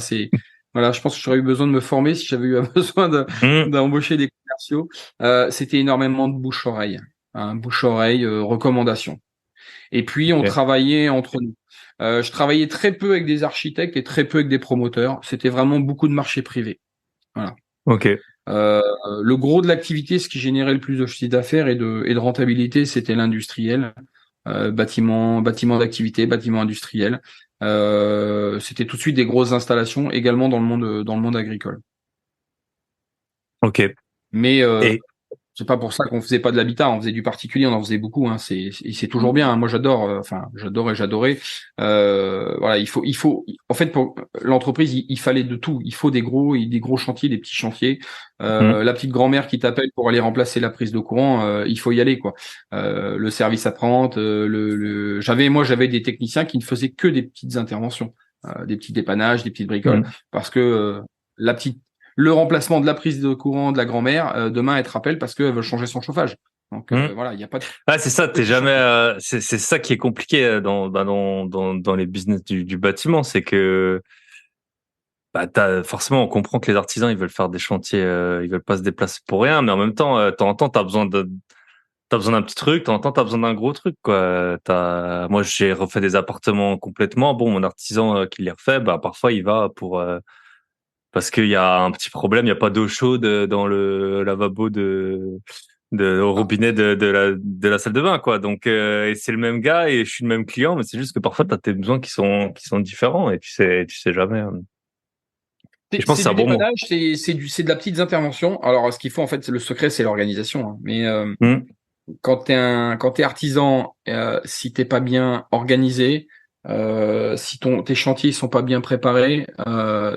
Voilà, je pense que j'aurais eu besoin de me former si j'avais eu besoin Hmm. d'embaucher des commerciaux. C'était énormément de bouche-oreille, hein, bouche-oreille, recommandation. Et puis, on travaillait entre nous. Je travaillais très peu avec des architectes et très peu avec des promoteurs. C'était vraiment beaucoup de marché privé. Voilà. Ok. Le gros de l'activité, ce qui générait le plus de chiffre d'affaires et de rentabilité, c'était l'industriel, bâtiment d'activité, bâtiment industriel. C'était tout de suite des grosses installations, également dans le monde agricole. Ok. Mais Et c'est pas pour ça qu'on faisait pas de l'habitat, on faisait du particulier, on en faisait beaucoup. Hein. C'est toujours bien. Hein. Moi, j'adore. J'adorais. Voilà, il faut. En fait, pour l'entreprise, il fallait de tout. Il faut des gros chantiers, des petits chantiers. La petite grand-mère qui t'appelle pour aller remplacer la prise de courant, il faut y aller, quoi. Le service après-vente, j'avais des techniciens qui ne faisaient que des petites interventions, des petits dépannages, des petites bricoles, parce que la petite le remplacement de la prise de courant de la grand-mère, demain elle te rappelle parce qu'elle veut changer son chauffage. Donc voilà, il n'y a pas de... c'est ça, t'es jamais c'est ça qui est compliqué dans les business du bâtiment, c'est que forcément on comprend que les artisans ils veulent faire des chantiers, ils veulent pas se déplacer pour rien, mais en même temps de temps en temps t'as besoin d'un petit truc, de temps en temps t'as besoin d'un gros truc, quoi. Moi j'ai refait des appartements complètement, bon mon artisan qui les refait, parfois il va pour parce qu'il y a un petit problème, il y a pas d'eau chaude dans le lavabo au robinet de la salle de bain, quoi. Donc et c'est le même gars et je suis le même client, mais c'est juste que parfois t'as tes besoins qui sont différents et tu sais jamais. Et je pense que c'est C'est un du bon mot. dépannage, c'est de la petite intervention. Alors, ce qu'il faut, en fait, le secret, c'est l'organisation. Hein. Mais quand t'es artisan, si t'es pas bien organisé, si tes chantiers sont pas bien préparés,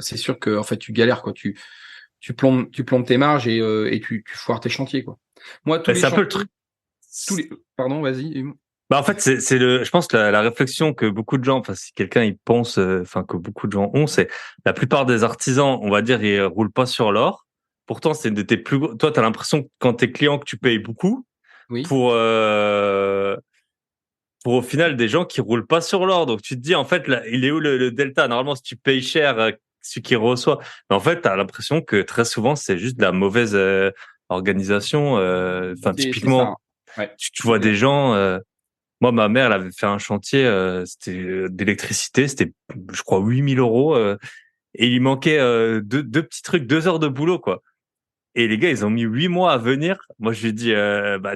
c'est sûr que en fait tu galères, quoi. Tu plombes tes marges et tu foires tes chantiers, quoi. Moi, tous les C'est un peu le chantiers, truc. pardon, vas-y. En fait, je pense que la réflexion que beaucoup de gens, enfin, si quelqu'un il pense, enfin, que beaucoup de gens ont, c'est la plupart des artisans, on va dire, ils roulent pas sur l'or. Pourtant, c'est de tes plus gros, toi, t'as l'impression que quand t'es client, que tu payes beaucoup Oui. pour, pour au final des gens qui roulent pas sur l'or. Donc, tu te dis, en fait, là, il est où le delta? Normalement, si tu payes cher, celui qui reçoit. Mais en fait, t'as l'impression que très souvent, c'est juste de la mauvaise, organisation. Enfin, C'est ça. typiquement, Ouais. tu vois des gens, moi, ma mère, elle avait fait un chantier, c'était d'électricité, c'était, je crois, 8 000 euros, et il lui manquait deux petits trucs, 2 heures de boulot, quoi. Et les gars, ils ont mis 8 mois à venir. Moi, je lui ai dit,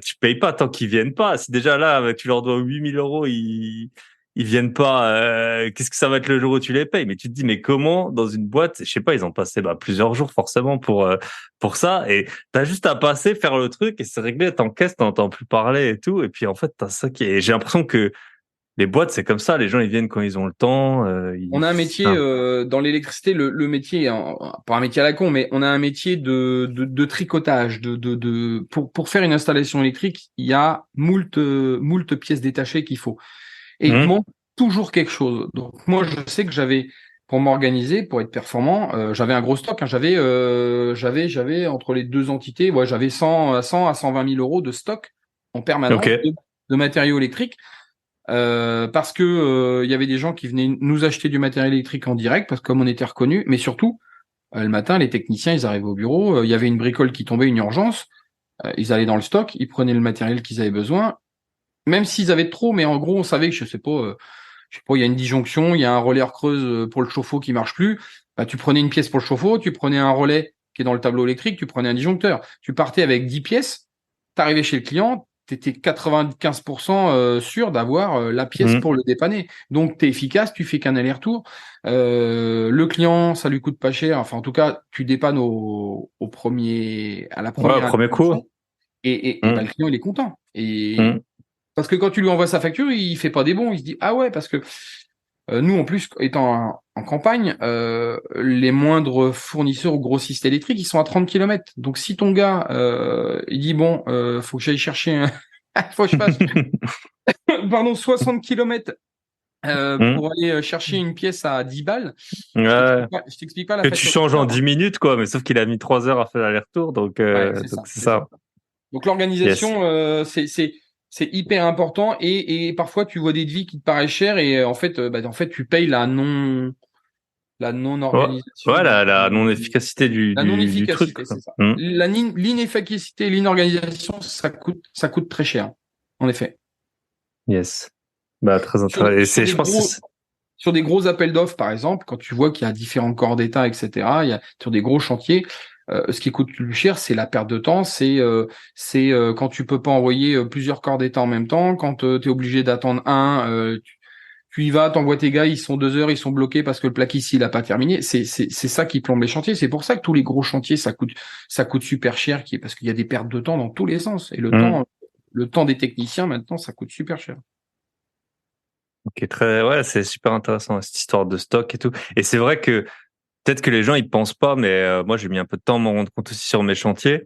tu payes pas tant qu'ils viennent pas. Si déjà là, tu leur dois 8 000 euros, ils viennent pas, qu'est-ce que ça va être le jour où tu les payes? Mais tu te dis, mais comment, dans une boîte, je sais pas, ils ont passé, plusieurs jours forcément pour ça. Et t'as juste à passer, faire le truc et c'est réglé, t'encaisses, t'entends plus parler et tout. Et puis, en fait, t'as ça j'ai l'impression que les boîtes, c'est comme ça. Les gens, ils viennent quand ils ont le temps, On a un métier dans l'électricité, le métier, pas un métier à la con, mais on a un métier de tricotage, pour faire une installation électrique, il y a moult pièces détachées qu'il faut. Et il te manque toujours quelque chose. Donc moi, je sais que pour m'organiser, pour être performant, j'avais un gros stock. Hein. J'avais entre les deux entités, j'avais 100 à 120 000 euros de stock en permanence Ok. de matériaux électriques. Parce que il y avait des gens qui venaient nous acheter du matériel électrique en direct, parce que comme on était reconnus, mais surtout, le matin, les techniciens, ils arrivaient au bureau, il y avait une bricole qui tombait, une urgence, ils allaient dans le stock, ils prenaient le matériel qu'ils avaient besoin, même s'ils avaient trop, mais en gros, on savait que, je sais pas, il y a une disjonction, il y a un relais creuse pour le chauffe-eau qui marche plus, tu prenais une pièce pour le chauffe-eau, tu prenais un relais qui est dans le tableau électrique, tu prenais un disjoncteur, tu partais avec 10 pièces, t'arrivais chez le client, t'étais 95% sûr d'avoir la pièce pour le dépanner. Donc t'es efficace, tu fais qu'un aller-retour. Le client, ça lui coûte pas cher. Enfin, en tout cas, tu dépannes à la Ouais, au première premier coup. intervention, et le client il est content. Et Mm. parce que quand tu lui envoies sa facture, il fait pas des bons. Il se dit ah ouais, parce que nous en plus étant en campagne, les moindres fournisseurs ou grossistes électriques, ils sont à 30 kilomètres. Donc si ton gars il dit bon, faut que j'aille chercher faut que je fasse pardon 60 kilomètres pour aller chercher une pièce à 10 balles, Ouais. je t'explique pas la Que tu facture. changes en 10 minutes, quoi, mais sauf qu'il a mis 3 heures à faire l'aller-retour, Ouais, c'est donc ça, c'est c'est ça. ça. Donc Yes. l'organisation, c'est hyper important, et parfois tu vois des devis qui te paraissent chers, et en fait tu payes la Ouais, non-organisation, ouais, la non-efficacité la du truc, non-efficacité, quoi. c'est ça. L'inefficacité et l'inorganisation, ça coûte très cher, en effet. Yes. Bah, très intéressant. Et je pense que sur des gros appels d'offres, par exemple, quand tu vois qu'il y a différents corps d'État, etc., il y a sur des gros chantiers, ce qui coûte le plus cher, c'est la perte de temps, c'est quand tu peux pas envoyer plusieurs corps d'État en même temps, quand tu es obligé d'attendre tu y vas, t'envoies tes gars, ils sont 2 heures, ils sont bloqués parce que le plaquis ici il a pas terminé. C'est ça qui plombe les chantiers. C'est pour ça que tous les gros chantiers ça coûte super cher, parce qu'il y a des pertes de temps dans tous les sens. Et le temps des techniciens maintenant ça coûte super cher. Ok, ouais, c'est super intéressant cette histoire de stock et tout. Et c'est vrai que peut-être que les gens ils pensent pas, mais moi j'ai mis un peu de temps à m'en rendre compte aussi sur mes chantiers.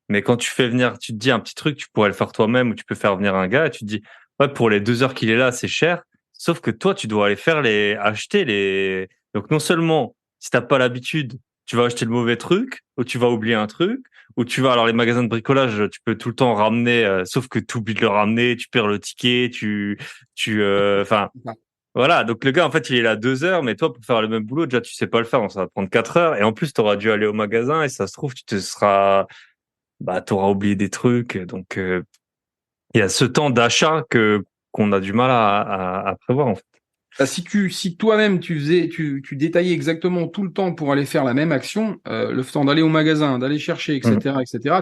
Mais quand tu fais venir, tu te dis un petit truc, tu pourrais le faire toi-même ou tu peux faire venir un gars et tu te dis ouais, pour les 2 heures qu'il est là c'est cher. Sauf que toi tu dois aller acheter les. Donc non seulement si t'as pas l'habitude, tu vas acheter le mauvais truc ou tu vas oublier un truc ou tu vas alors les magasins de bricolage tu peux tout le temps ramener, sauf que tu oublies de le ramener, tu perds le ticket, enfin. Voilà, donc le gars, en fait, il est là 2 heures, mais toi, pour faire le même boulot, déjà, tu sais pas le faire, donc ça va te prendre 4 heures. Et en plus, tu auras dû aller au magasin et ça se trouve, t'auras oublié des trucs. Donc, il y a ce temps d'achat qu'on a du mal à prévoir, en fait. Bah, si toi-même tu détaillais exactement tout le temps pour aller faire la même action, le temps d'aller au magasin, d'aller chercher, etc.,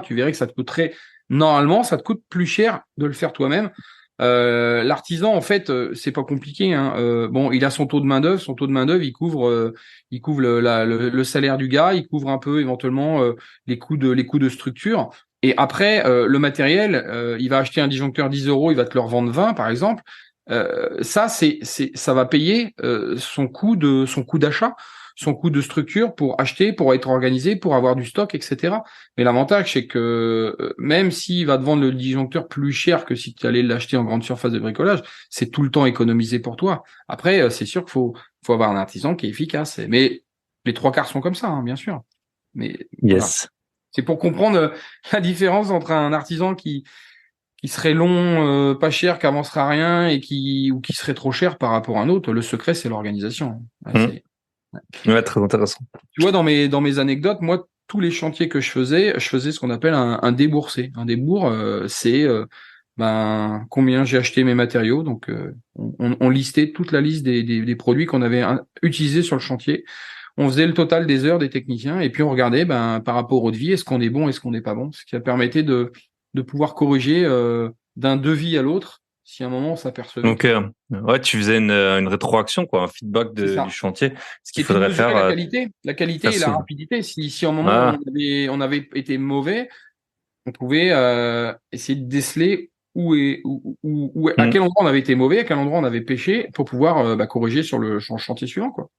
tu verrais que normalement, ça te coûte plus cher de le faire toi-même. L'artisan, en fait, c'est pas compliqué, hein. Bon, il a son taux de main-d'œuvre. Son taux de main-d'œuvre, il couvre le salaire du gars, il couvre un peu éventuellement les coûts de structure. Et après, le matériel, il va acheter un disjoncteur 10 euros, il va te le revendre 20, par exemple. Ça va payer son coût d'achat, son coût de structure pour acheter, pour être organisé, pour avoir du stock, etc. Mais l'avantage, c'est que même s'il va te vendre le disjoncteur plus cher que si tu allais l'acheter en grande surface de bricolage, c'est tout le temps économisé pour toi. Après, c'est sûr qu'il faut avoir un artisan qui est efficace. Mais les trois quarts sont comme ça, hein, bien sûr. Mais voilà. Yes. C'est pour comprendre la différence entre un artisan qui serait long, pas cher, qui avancera rien ou qui serait trop cher par rapport à un autre. Le secret, c'est l'organisation. Ouais, Ouais, très intéressant. Tu vois, dans mes anecdotes, moi, tous les chantiers que je faisais ce qu'on appelle un déboursé. Un débours, c'est combien j'ai acheté mes matériaux. Donc, on listait toute la liste des produits qu'on avait utilisés sur le chantier. On faisait le total des heures des techniciens et puis on regardait par rapport au devis, est-ce qu'on est bon, est-ce qu'on n'est pas bon, ce qui permettait de pouvoir corriger d'un devis à l'autre si à un moment on s'apercevait. Donc, ouais, tu faisais une rétroaction, quoi, un feedback du chantier. Ce qu'il faudrait faire. La qualité et la rapidité. Si à un moment on avait été mauvais, on pouvait essayer de déceler à quel endroit on avait été mauvais, à quel endroit on avait péché pour pouvoir corriger sur le chantier suivant, quoi.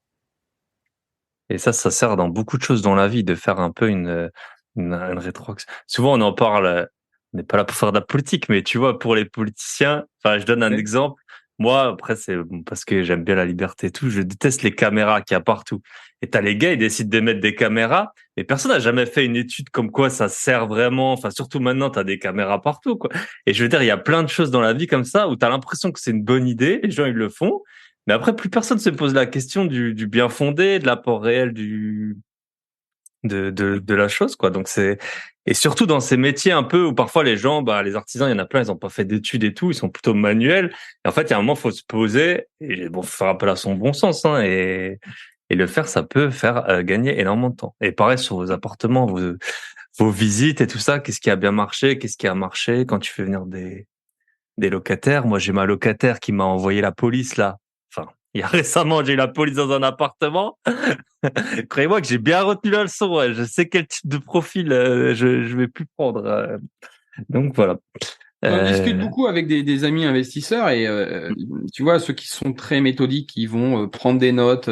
Et ça sert dans beaucoup de choses dans la vie, de faire un peu une rétroaction. Souvent, on en parle, on n'est pas là pour faire de la politique, mais tu vois, pour les politiciens, enfin, je donne un exemple. Moi, après, c'est parce que j'aime bien la liberté et tout, je déteste les caméras qu'il y a partout. Et t'as les gars, ils décident de mettre des caméras, mais personne n'a jamais fait une étude comme quoi ça sert vraiment. Enfin, surtout maintenant, t'as des caméras partout, quoi. Et je veux dire, il y a plein de choses dans la vie comme ça où t'as l'impression que c'est une bonne idée, les gens, ils le font. Mais après, plus personne se pose la question du bien fondé, de l'apport réel de la chose, quoi. Donc et surtout dans ces métiers un peu où parfois les gens, les artisans, il y en a plein, ils ont pas fait d'études et tout, ils sont plutôt manuels. Et en fait, il y a un moment, faut se poser et bon, faut faire appel à son bon sens, hein, et le faire, ça peut faire gagner énormément de temps. Et pareil sur vos appartements, vos visites et tout ça, qu'est-ce qui a bien marché, qu'est-ce qui a marché quand tu fais venir des locataires. Moi, j'ai ma locataire qui m'a envoyé la police là. Enfin, il y a récemment, j'ai eu la police dans un appartement. Croyez-moi que j'ai bien retenu la leçon. Ouais. Je sais quel type de profil je vais plus prendre. Donc voilà. On discute beaucoup avec des amis investisseurs et tu vois, ceux qui sont très méthodiques, qui vont prendre des notes,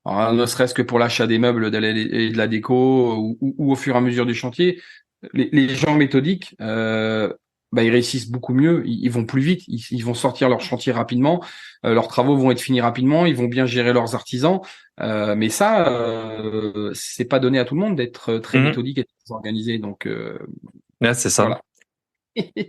ne serait-ce que pour l'achat des meubles et de la déco ou au fur et à mesure du chantier. Les gens méthodiques, ils réussissent beaucoup mieux, ils vont plus vite, ils vont sortir leur chantier rapidement, leurs travaux vont être finis rapidement, ils vont bien gérer leurs artisans. Mais ça, c'est pas donné à tout le monde d'être très méthodique et très organisé. Donc, c'est ça. voilà.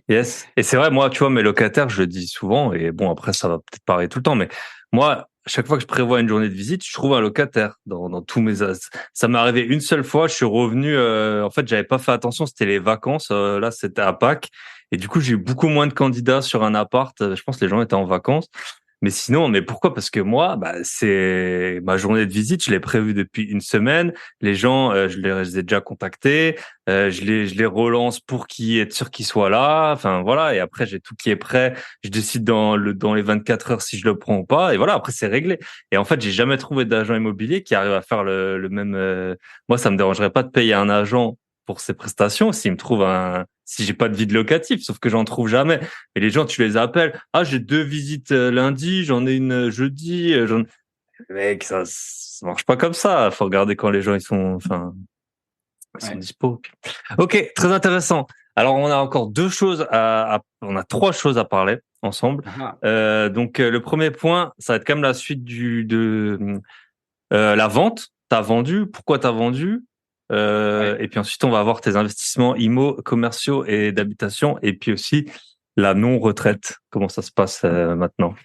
Yes. Et c'est vrai, moi, tu vois, mes locataires, je le dis souvent, et bon, après, ça va peut-être pareil tout le temps, mais moi, chaque fois que je prévois une journée de visite, je trouve un locataire dans tous mes as. Ça m'est arrivé une seule fois, je suis revenu, en fait, j'avais pas fait attention, c'était les vacances, là, c'était à Pâques, et du coup, j'ai eu beaucoup moins de candidats sur un appart, je pense que les gens étaient en vacances. Mais sinon, mais pourquoi? Parce que moi, c'est ma journée de visite, je l'ai prévue depuis une semaine. Les gens, je les ai déjà contactés. Je les relance pour être sûr qu'ils soient là. Enfin voilà. Et après, j'ai tout qui est prêt. Je décide dans les 24 heures si je le prends ou pas. Et voilà. Après, c'est réglé. Et en fait, j'ai jamais trouvé d'agent immobilier qui arrive à faire le même. Moi, ça me dérangerait pas de payer un agent pour ses prestations s'il me trouve si j'ai pas de vide locatif. Sauf que j'en trouve jamais. Et les gens, tu les appelles. Ah, j'ai 2 visites lundi, j'en ai une jeudi. Mec, ça marche pas comme ça. Faut regarder quand les gens ils sont Ouais. dispo. Ok, très intéressant. Alors, on a encore on a 3 choses à parler ensemble. Ah, Donc, le premier point, ça va être quand même la suite de la vente. T'as vendu. Pourquoi t'as vendu? ouais. Et puis ensuite, on va avoir tes investissements immo, commerciaux et d'habitation. Et puis aussi la non-retraite. Comment ça se passe maintenant?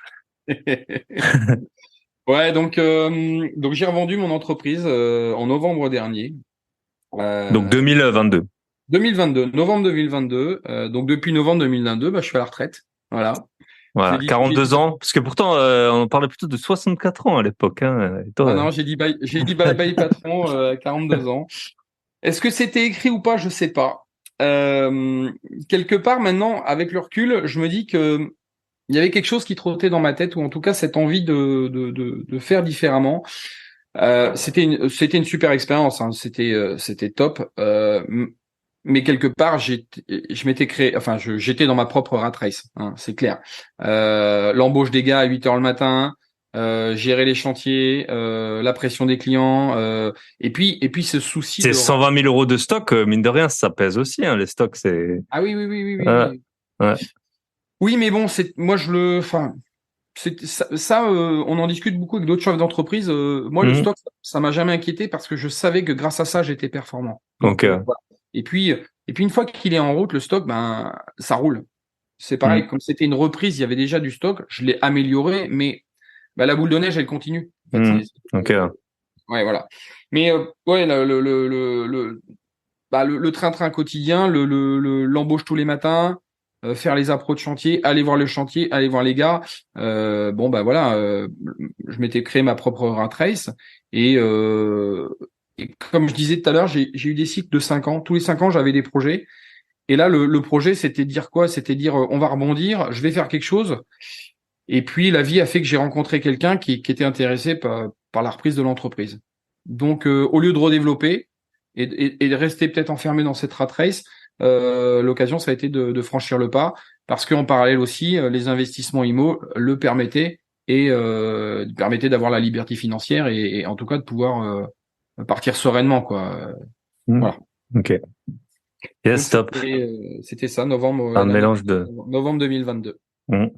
Ouais, donc j'ai revendu mon entreprise en novembre dernier. Donc Euh, 2022. 2022, novembre 2022. Donc depuis novembre 2022, je suis à la retraite. Voilà. Voilà, 42 ans. Parce que pourtant, on parlait plutôt de 64 ans à l'époque. Hein. Et Ah toi, non, j'ai dit bye bye patron, 42 ans. Est-ce que c'était écrit ou pas? Je sais pas. Euh, Quelque part maintenant, avec le recul, je me dis que il y avait quelque chose qui trottait dans ma tête, ou en tout cas cette envie de faire différemment. C'était une super expérience, hein. C'était top. Mais quelque part, je m'étais créé, enfin, j'étais dans ma propre rat race, hein, c'est clair. L'embauche des gars à 8 heures le matin, gérer les chantiers, la pression des clients, et puis ce souci c'est de. 120 000 euros de stock, mine de rien, ça pèse aussi. Hein, les stocks, c'est... Ah oui, oui, oui, oui, oui, Ouais, oui. ouais. Oui, mais bon, moi enfin, on en discute beaucoup avec d'autres chefs d'entreprise. Moi, le Mhm. stock, ça m'a jamais inquiété parce que je savais que grâce à ça, j'étais performant. Donc, Ok. voilà. Et puis une fois qu'il est en route, le stock, ça roule. C'est pareil, Mhm. comme c'était une reprise, il y avait déjà du stock, je l'ai amélioré, mais la boule de neige, elle continue. En fait, Mhm. Ok. ouais, voilà. Mais ouais, le train-train quotidien, l'embauche tous les matins, faire les appros de chantier, aller voir le chantier, aller voir les gars. Voilà, je m'étais créé ma propre rat race et, et comme je disais tout à l'heure, j'ai eu des cycles de 5 ans. Tous les 5 ans, j'avais des projets. Et là, le projet, c'était de dire quoi? C'était de dire, on va rebondir, je vais faire quelque chose. Et puis, la vie a fait que j'ai rencontré quelqu'un qui était intéressé par la reprise de l'entreprise. Donc, au lieu de redévelopper et de rester peut-être enfermé dans cette rat race, l'occasion, ça a été de franchir le pas, parce qu'en parallèle aussi, les investissements IMO le permettaient et permettaient d'avoir la liberté financière et en tout cas de pouvoir partir sereinement, quoi. Mhm. Voilà. Ok. Donc, Yes, top. c'était ça, novembre, Un l'année, mélange de... novembre 2022. Mhm.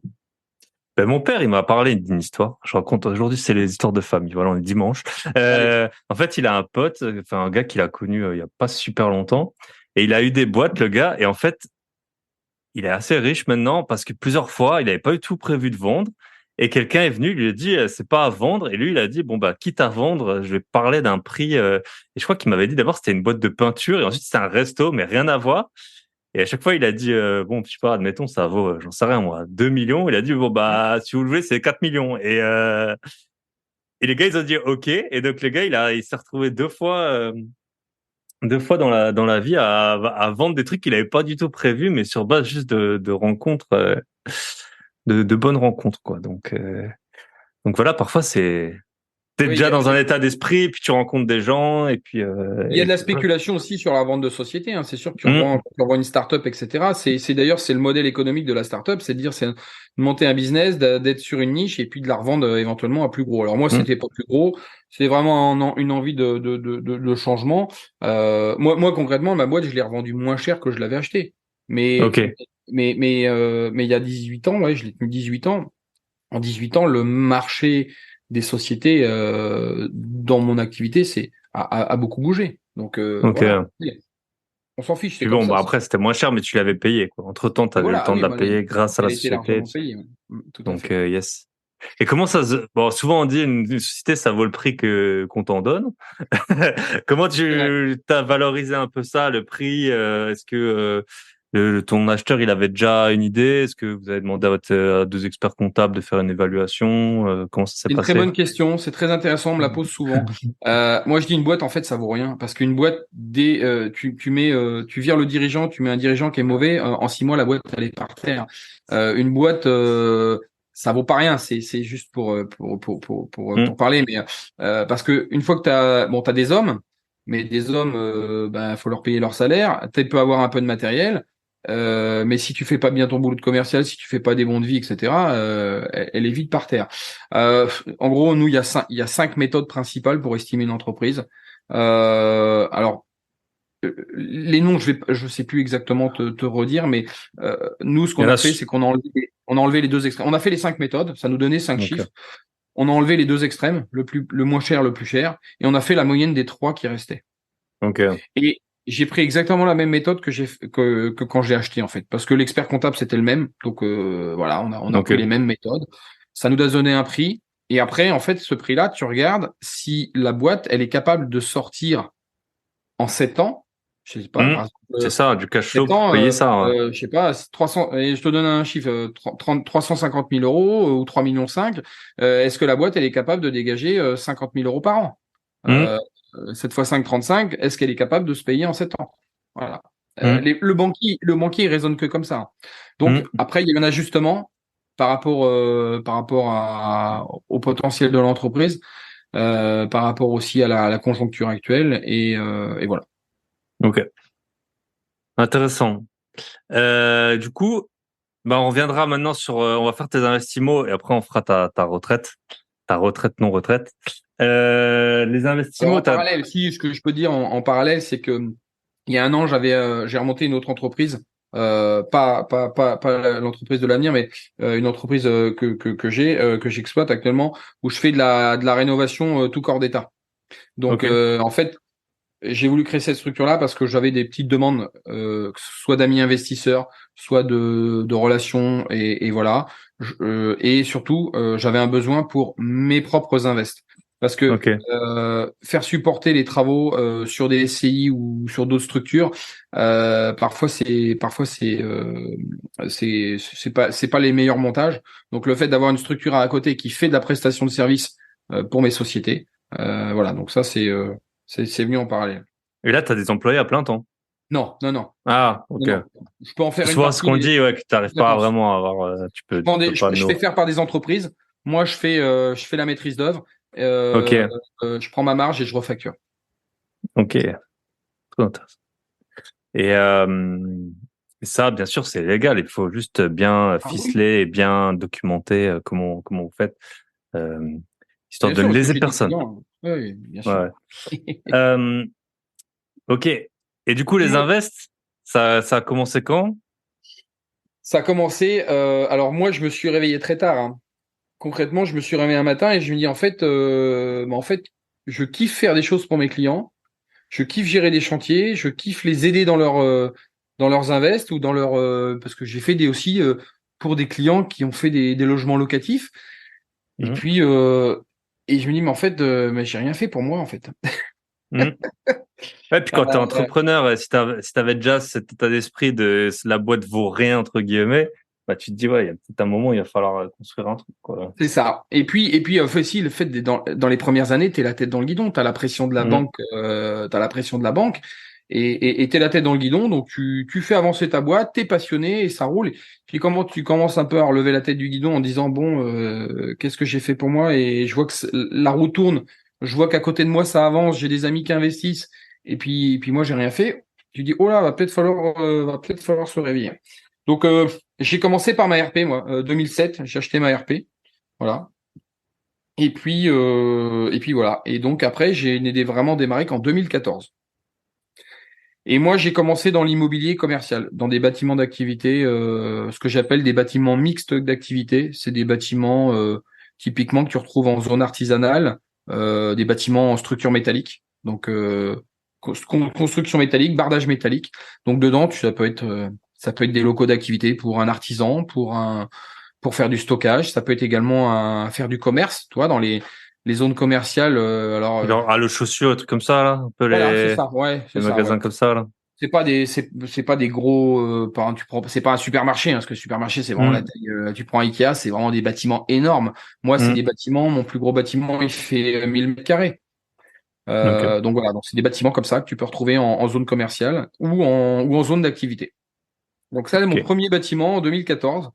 Ben, mon père, il m'a parlé d'une histoire. Je raconte aujourd'hui, c'est les histoires de famille. Voilà, on est dimanche. Allez. En fait, il a un pote, enfin un gars qu'il a connu il y a pas super longtemps, et il a eu des boîtes, le gars. Et en fait, il est assez riche maintenant parce que plusieurs fois, il n'avait pas du tout prévu de vendre. Et quelqu'un est venu, il lui a dit, c'est pas à vendre. Et lui, il a dit, bon, bah, quitte à vendre, je vais parler d'un prix. Et je crois qu'il m'avait dit d'abord, c'était une boîte de peinture. Et ensuite, c'était un resto, mais rien à voir. Et à chaque fois, il a dit, bon, je sais pas, admettons, ça vaut, j'en sais rien, moi, 2 millions. Il a dit, bon, bah, si vous le voulez, c'est 4 millions. Et les gars, ils ont dit, OK. Et donc, le gars, il s'est retrouvé 2 fois dans la vie à vendre des trucs qu'il avait pas du tout prévus, mais sur base juste de rencontres, de bonnes rencontres, quoi. Donc voilà, parfois t'es Oui, déjà dans un état d'esprit, puis tu rencontres des gens, et puis, il y a de la spéculation aussi sur la vente de société, hein. C'est sûr que Hum, tu revends une start-up, etc. D'ailleurs, c'est le modèle économique de la start-up, c'est de dire, c'est de monter un business, d'être sur une niche et puis de la revendre éventuellement à plus gros. Alors moi, hum, c'était pas plus gros, c'est vraiment une envie de changement. Moi, concrètement, ma boîte, je l'ai revendue moins cher que je l'avais acheté. Mais, ok. mais il y a 18 ans, ouais, je l'ai tenu 18 ans. En 18 ans, le marché des sociétés dans mon activité a beaucoup bougé. Donc voilà, Ok. on s'en fiche, c'est Puis comme bon, ça. bah après, c'était moins cher, mais tu l'avais payé, quoi. Entre-temps, t'avais eu le Voilà, ah temps de oui, la payer grâce à la elle était société. largement payée. Ouais. Tout à Donc, fait. yes. Et comment ça se... Bon, souvent on dit une société, ça vaut le prix qu'on t'en donne. Comment C'est vrai. tu t'as valorisé un peu ça, le prix? Est-ce que ton acheteur, il avait déjà une idée? Est-ce que vous avez demandé à deux experts comptables de faire une évaluation? Comment ça s'est C'est une très passé? bonne question, c'est très intéressant, on me la pose souvent. Moi, je dis une boîte, en fait, ça vaut rien, parce qu'une boîte, tu vires le dirigeant, tu mets un dirigeant qui est mauvais, en 6 mois, la boîte, elle est par terre. Une boîte, ça vaut pas rien, c'est juste pour parler, mais parce que une fois que t'as des hommes, mais des hommes, faut leur payer leur salaire, tu peux avoir un peu de matériel. Mais si tu fais pas bien ton boulot de commercial, si tu fais pas des bons de vie, etc., elle est vite par terre. En gros, nous, il y a 5 méthodes principales pour estimer une entreprise. Alors, les noms, je sais plus exactement te redire, mais nous, ce Il y qu'on en a a. fait, c'est on a enlevé les 2 extrêmes. On a fait les 5 méthodes, ça nous donnait 5 chiffres. Ok. On a enlevé les 2 extrêmes, le moins cher, le plus cher, et on a fait la moyenne des 3 qui restaient. Ok. Et j'ai pris exactement la même méthode que quand j'ai acheté, en fait, parce que l'expert comptable c'était le même. Donc voilà, on a Ok. pris les mêmes méthodes. Ça nous a donné un prix. Et après, en fait, ce prix-là, tu regardes si la boîte, elle est capable de sortir en 7 ans. Je sais pas, Hmm. par exemple, C'est ça, du cash flow 7 pour ans, payer ça. Ouais. je sais pas, 300, et je te donne un chiffre, 350 000 euros ou 3,5 millions. Est-ce que la boîte, elle est capable de dégager 50 000 euros par an? Hmm. 7 fois 5, 35, est-ce qu'elle est capable de se payer en 7 ans? Voilà. Hmm. Le banquier, il raisonne que comme ça. Donc, Hmm. après, il y a un ajustement par rapport au potentiel de l'entreprise, par rapport aussi à la conjoncture actuelle, et voilà. Ok. Intéressant. Du coup, bah, on reviendra maintenant sur, on va faire tes investissements et après on fera ta retraite, non retraite. Les Alors investissements, en parallèle, si ce que je peux dire en parallèle, c'est que il y a un an, j'ai remonté une autre entreprise, pas l'entreprise de l'avenir, mais une entreprise que j'exploite actuellement, où je fais de la rénovation tout corps d'état. Donc ok. en fait, j'ai voulu créer cette structure-là parce que j'avais des petites demandes, soit d'amis investisseurs, soit de relations, et voilà. Et surtout, j'avais un besoin pour mes propres invests. Parce que Ok. faire supporter les travaux sur des SCI ou sur d'autres structures, parfois c'est pas les meilleurs montages. Donc le fait d'avoir une structure à côté qui fait de la prestation de service pour mes sociétés, voilà. Donc ça c'est venu en parallèle. Et là, tu as des employés à plein temps. Non, non, non, Ah, non, ok. non. Je peux en faire C'est une souvent ce partie, qu'on mais dit, ouais, que tu n'arrives pas sous-traitance. vraiment à avoir, Je, tu peux pas je fais nous. faire par des entreprises. Moi, je fais la maîtrise d'œuvre. Euh, Ok. je prends ma marge et je refacture. Ok. Très intéressant. Et ça, bien sûr, c'est légal. Il faut juste bien Ah oui, ficeler et bien documenter comment vous faites, euh, histoire bien de sûr, parce que léser j'ai des personne. clients. Oui, bien Ouais, sûr. ouais. Euh, ok. Et du coup, les invests, ça a commencé quand? Ça a commencé. Alors moi, je me suis réveillé très tard, hein. Concrètement, je me suis réveillé un matin et je me dis en fait, je kiffe faire des choses pour mes clients. Je kiffe gérer des chantiers. Je kiffe les aider dans leurs invests ou parce que j'ai fait aussi pour des clients qui ont fait des logements locatifs. Et Mhm. puis je me dis mais en fait, mais j'ai rien fait pour moi en fait. Mhm. Ouais, puis quand tu es Euh, entrepreneur, si t'avais déjà cet état d'esprit de la boîte vaut rien, entre guillemets, bah, tu te dis, ouais, il y a peut-être un moment, il va falloir construire un truc, quoi. C'est ça. Et puis aussi le fait dans les premières années, t'es la tête dans le guidon, t'as la pression de la Mhm. banque, et t'es la tête dans le guidon, donc tu fais avancer ta boîte, t'es passionné et ça roule. Puis comment tu commences un peu à relever la tête du guidon en disant bon, qu'est-ce que j'ai fait pour moi, et je vois que la roue tourne, je vois qu'à côté de moi ça avance, j'ai des amis qui investissent, et puis moi j'ai rien fait. Tu dis oh là, va peut-être falloir se réveiller. Donc j'ai commencé par ma RP, moi, 2007, j'ai acheté ma RP. Voilà. Et puis voilà. Et donc après, vraiment démarré qu'en 2014. Et moi, j'ai commencé dans l'immobilier commercial, dans des bâtiments d'activité, ce que j'appelle des bâtiments mixtes d'activité. C'est des bâtiments typiquement que tu retrouves en zone artisanale, des bâtiments en structure métallique. Donc construction métallique, bardage métallique. Donc dedans, ça peut être des locaux d'activité pour un artisan, pour faire du stockage. Ça peut être également faire du commerce, tu vois, dans les zones commerciales. Genre, ah, le chaussure, des trucs comme ça, là, un peu Voilà, c'est ça. Ouais, les c'est ça. Ouais. magasins comme ça, là. c'est pas des gros, c'est pas un supermarché, hein, parce que le supermarché, c'est vraiment la taille, tu prends Ikea, c'est vraiment des bâtiments énormes. Moi, c'est des bâtiments, mon plus gros bâtiment, il fait 1000 mètres carrés. Ok. Donc voilà, donc c'est des bâtiments comme ça que tu peux retrouver en zone commerciale ou en zone d'activité. Donc ça, c'est mon Ok. premier bâtiment en 2014.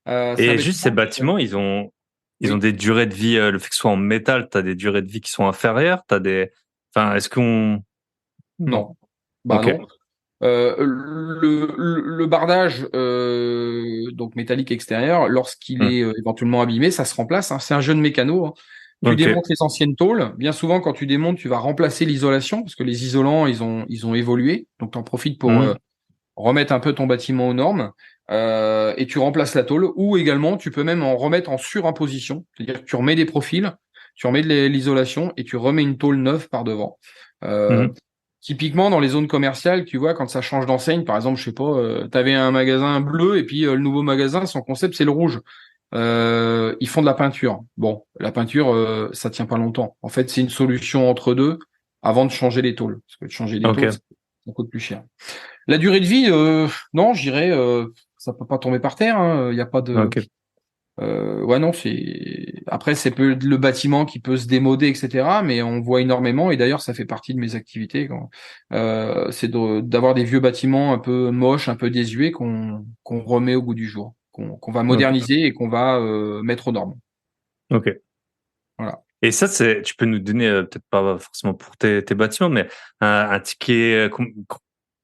C'est un Et juste ces bâtiment. bâtiments, ils ont Oui, des durées de vie, le fait que ce soit en métal, t'as des durées de vie qui sont inférieures, enfin, est-ce qu'on, non. non, bah Ok. non. Le bardage donc métallique extérieur, lorsqu'il Hmm. est éventuellement abîmé, ça se remplace, hein. C'est un jeu de mécano, hein. Tu Ok. démontes les anciennes tôles. Bien souvent, quand tu démontes, tu vas remplacer l'isolation parce que les isolants, ils ont évolué. Donc, tu en profites pour Hmm. remettre un peu ton bâtiment aux normes et tu remplaces la tôle. Ou également, tu peux même en remettre en surimposition, c'est-à-dire que tu remets des profils, tu remets de l'isolation et tu remets une tôle neuve par devant. Euh, Hmm. Typiquement, dans les zones commerciales, tu vois, quand ça change d'enseigne, par exemple, je sais pas, tu avais un magasin bleu et puis le nouveau magasin, son concept, c'est le rouge. Ils font de la peinture. Bon, la peinture, ça tient pas longtemps. En fait, c'est une solution entre deux avant de changer les tôles. Parce que de changer les tôles, Ok. ça coûte plus cher. La durée de vie, non, je dirais, ça peut pas tomber par terre. Il y a pas de. Ok. Ouais, non, c'est. Après, c'est peu le bâtiment qui peut se démoder, etc. Mais on voit énormément. Et d'ailleurs, ça fait partie de mes activités. C'est d'avoir des vieux bâtiments un peu moches, un peu désuets qu'on remet au goût du jour, qu'on va Ok. moderniser et qu'on va mettre aux normes. Ok. Voilà. Et ça, tu peux nous donner, peut-être pas forcément pour tes bâtiments, mais un ticket,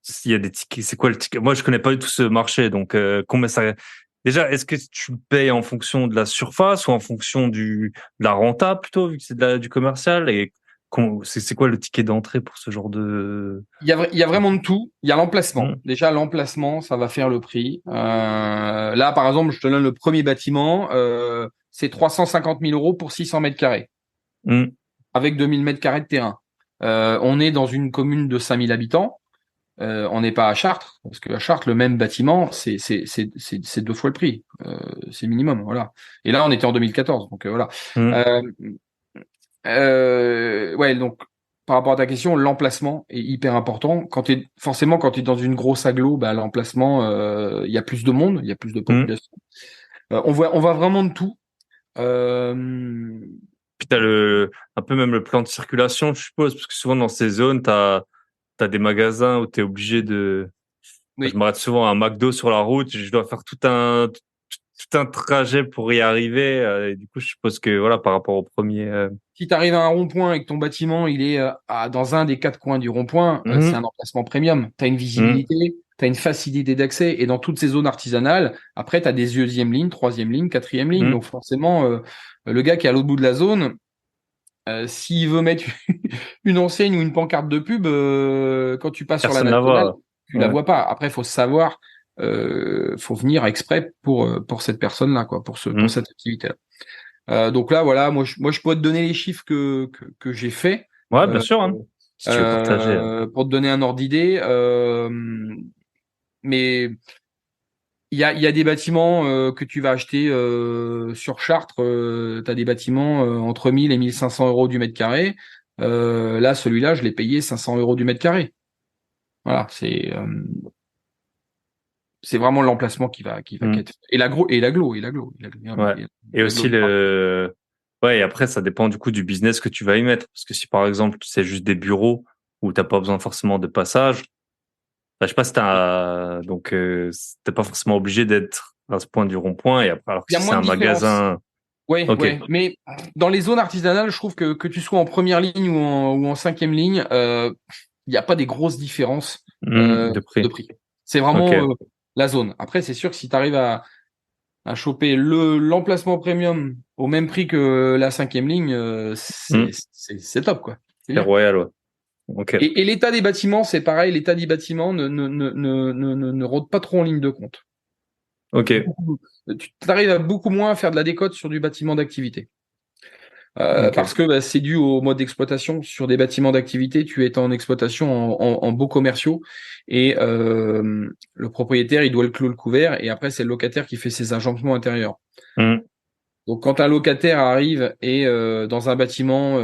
s'il y a des tickets, c'est quoi le ticket? Moi, je connais pas du tout ce marché, donc combien ça. Déjà, est-ce que tu payes en fonction de la surface ou en fonction de la renta plutôt, vu que c'est du commercial? Et c'est quoi le ticket d'entrée pour ce genre de. Il y a vraiment de tout. Il y a l'emplacement. Hmm. Déjà, l'emplacement, ça va faire le prix. Là, par exemple, je te donne le premier bâtiment. C'est 350 000 euros pour 600 mètres carrés, Hmm. avec 2000 mètres carrés de terrain. On est dans une commune de 5000 habitants. On n'est pas à Chartres, parce que à Chartres, le même bâtiment, c'est deux fois le prix. C'est minimum, voilà. Et là, on était en 2014, donc voilà. Hmm. Euh, ouais, donc par rapport à ta question, l'emplacement est hyper important. Forcément, quand tu es dans une grosse agglo, bah, l'emplacement, il y a plus de monde, il y a plus de Hmm. population. On voit vraiment de tout. Euh, Puis t'as un peu même le plan de circulation, je suppose, parce que souvent dans ces zones, t'as des magasins où t'es obligé de. Je oui. m'arrête souvent à un McDo sur la route, je dois faire tout un trajet pour y arriver. Et du coup, je suppose que voilà, par rapport au premier. Si tu arrives à un rond-point et que ton bâtiment il est dans un des quatre coins du rond-point, c'est Mhm. un emplacement premium. Tu as une Mhm. visibilité, tu as une facilité d'accès. Et dans toutes ces zones artisanales, après, tu as des deuxième ligne, troisième ligne, quatrième ligne. Mhm. Donc forcément, le gars qui est à l'autre bout de la zone, s'il veut mettre une enseigne ou une pancarte de pub, quand tu passes sur la Personne la nationale, voit. tu la Ouais. vois pas. Après, il faut savoir, faut venir exprès pour cette personne-là, quoi, pour Mhm. cette activité-là. Donc là, voilà, moi, je pourrais te donner les chiffres que j'ai fait Ouais, bien euh, sûr, hein. Si tu veux partager. pour te donner un ordre d'idée. Mais il y a des bâtiments que tu vas acheter sur Chartres. Tu as des bâtiments entre 1000 et 1500 euros du mètre carré. Là, celui-là, je l'ai payé 500 euros du mètre carré. Voilà, c'est vraiment l'emplacement qui va Mhm. être. Et l'aglo. Ouais. Et aussi Ouais, et après, ça dépend du coup du business que tu vas y mettre. Parce que si par exemple, c'est juste des bureaux où t'as pas besoin forcément de passage, bah, je sais pas si donc, t'es pas forcément obligé d'être à ce point du rond-point. Et après, alors que Il y a si c'est moins de un différence. magasin, Ouais, ok. ouais. Mais dans les zones artisanales, je trouve que tu sois en première ligne ou en cinquième ligne, il n'y a pas des grosses différences De de prix. prix. C'est Ok. vraiment la zone. Après, c'est sûr que si tu arrives à choper l'emplacement premium au même prix que la cinquième ligne, Hmm. c'est top, quoi. C'est C'est bien. royal, ouais. Ok. Et l'état des bâtiments, c'est pareil. L'état des bâtiments ne rôde pas trop en ligne de compte. Ok. Tu arrives à beaucoup moins à faire de la décote sur du bâtiment d'activité. Ok. Parce que c'est dû au mode d'exploitation. Sur des bâtiments d'activité, tu es en exploitation en baux commerciaux et le propriétaire, il doit le clos le couvert et après, c'est le locataire qui fait ses agencements intérieurs. Hmm. Donc quand un locataire arrive et dans un bâtiment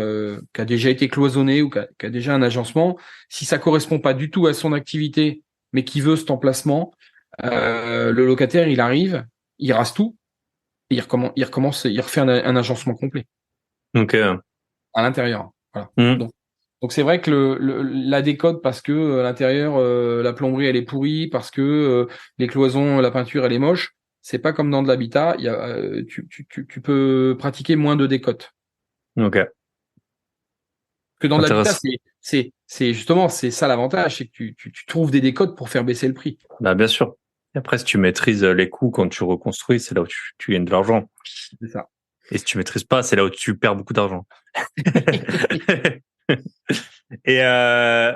qui a déjà été cloisonné ou qui a déjà un agencement, si ça correspond pas du tout à son activité, mais qui veut cet emplacement, le locataire il arrive, il rase tout, et il refait un agencement complet Donc, à l'intérieur. Voilà. hmm. Donc c'est vrai que la décote parce que à l'intérieur la plomberie elle est pourrie, parce que les cloisons, la peinture elle est moche, c'est pas comme dans de l'habitat. Il y a, tu peux pratiquer moins de décote Ok. que dans de l'habitat. Intéressant. C'est justement c'est ça l'avantage, c'est que tu trouves des décotes pour faire baisser le prix. Bah, bien sûr. Et après, si tu maîtrises les coûts quand tu reconstruis, c'est là où tu gagnes de l'argent. C'est ça. Et si tu maîtrises pas, c'est là où tu perds beaucoup d'argent. Et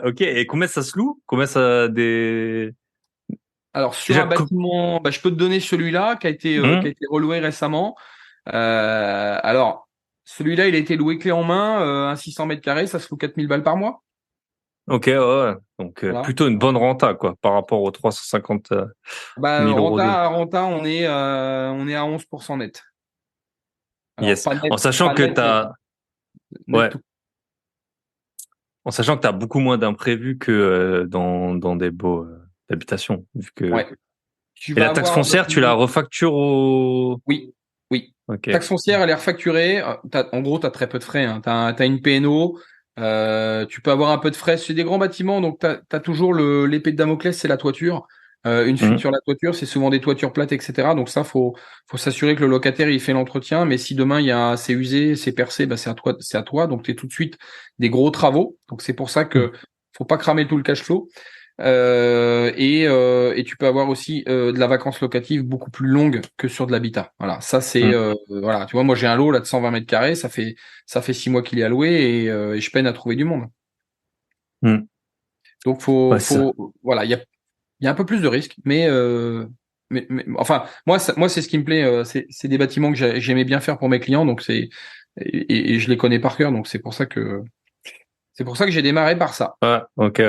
ok. Et combien ça se loue? Combien ça des Alors sur déjà un bâtiment, je peux te donner celui-là qui a été reloué récemment. Alors celui-là il a été loué clé en main, un 600 mètres carrés, ça se loue 4000 balles par mois. Ok, ouais. Donc Voilà. plutôt une bonne renta quoi par rapport aux 350 000 euros de. Renta, on est à 11% net. Alors Yes. pas net, En sachant pas que net, net, t'as net ouais. tout. En sachant que t'as beaucoup moins d'imprévus que dans des baux d'habitation, vu que. Ouais. Tu Et vas la taxe avoir foncière, tu la refactures au. oui, oui. Ok. Taxe foncière, elle est refacturée. En gros, tu as très peu de frais. Hein. Tu as une PNO. Tu peux avoir un peu de frais. C'est des grands bâtiments, donc tu as toujours l'épée de Damoclès, c'est la toiture. Une fuite Mhm. sur la toiture, c'est souvent des toitures plates, etc. Donc ça, faut s'assurer que le locataire il fait l'entretien. Mais si demain c'est usé, c'est percé, c'est à toi, c'est à toi. Donc tu es tout de suite des gros travaux. Donc c'est pour ça que faut pas cramer tout le cash flow. Et tu peux avoir aussi de la vacance locative beaucoup plus longue que sur de l'habitat. Voilà, ça c'est Mhm. voilà. Tu vois, moi j'ai un lot là de 120 mètres carrés, ça fait 6 mois qu'il est alloué et je peine à trouver du monde. Mhm. Donc Ouais, ça. voilà, il y a un peu plus de risques, mais enfin moi c'est ce qui me plaît, c'est des bâtiments que j'aimais bien faire pour mes clients, donc et je les connais par cœur, donc c'est pour ça que j'ai démarré par ça. Ouais, ok.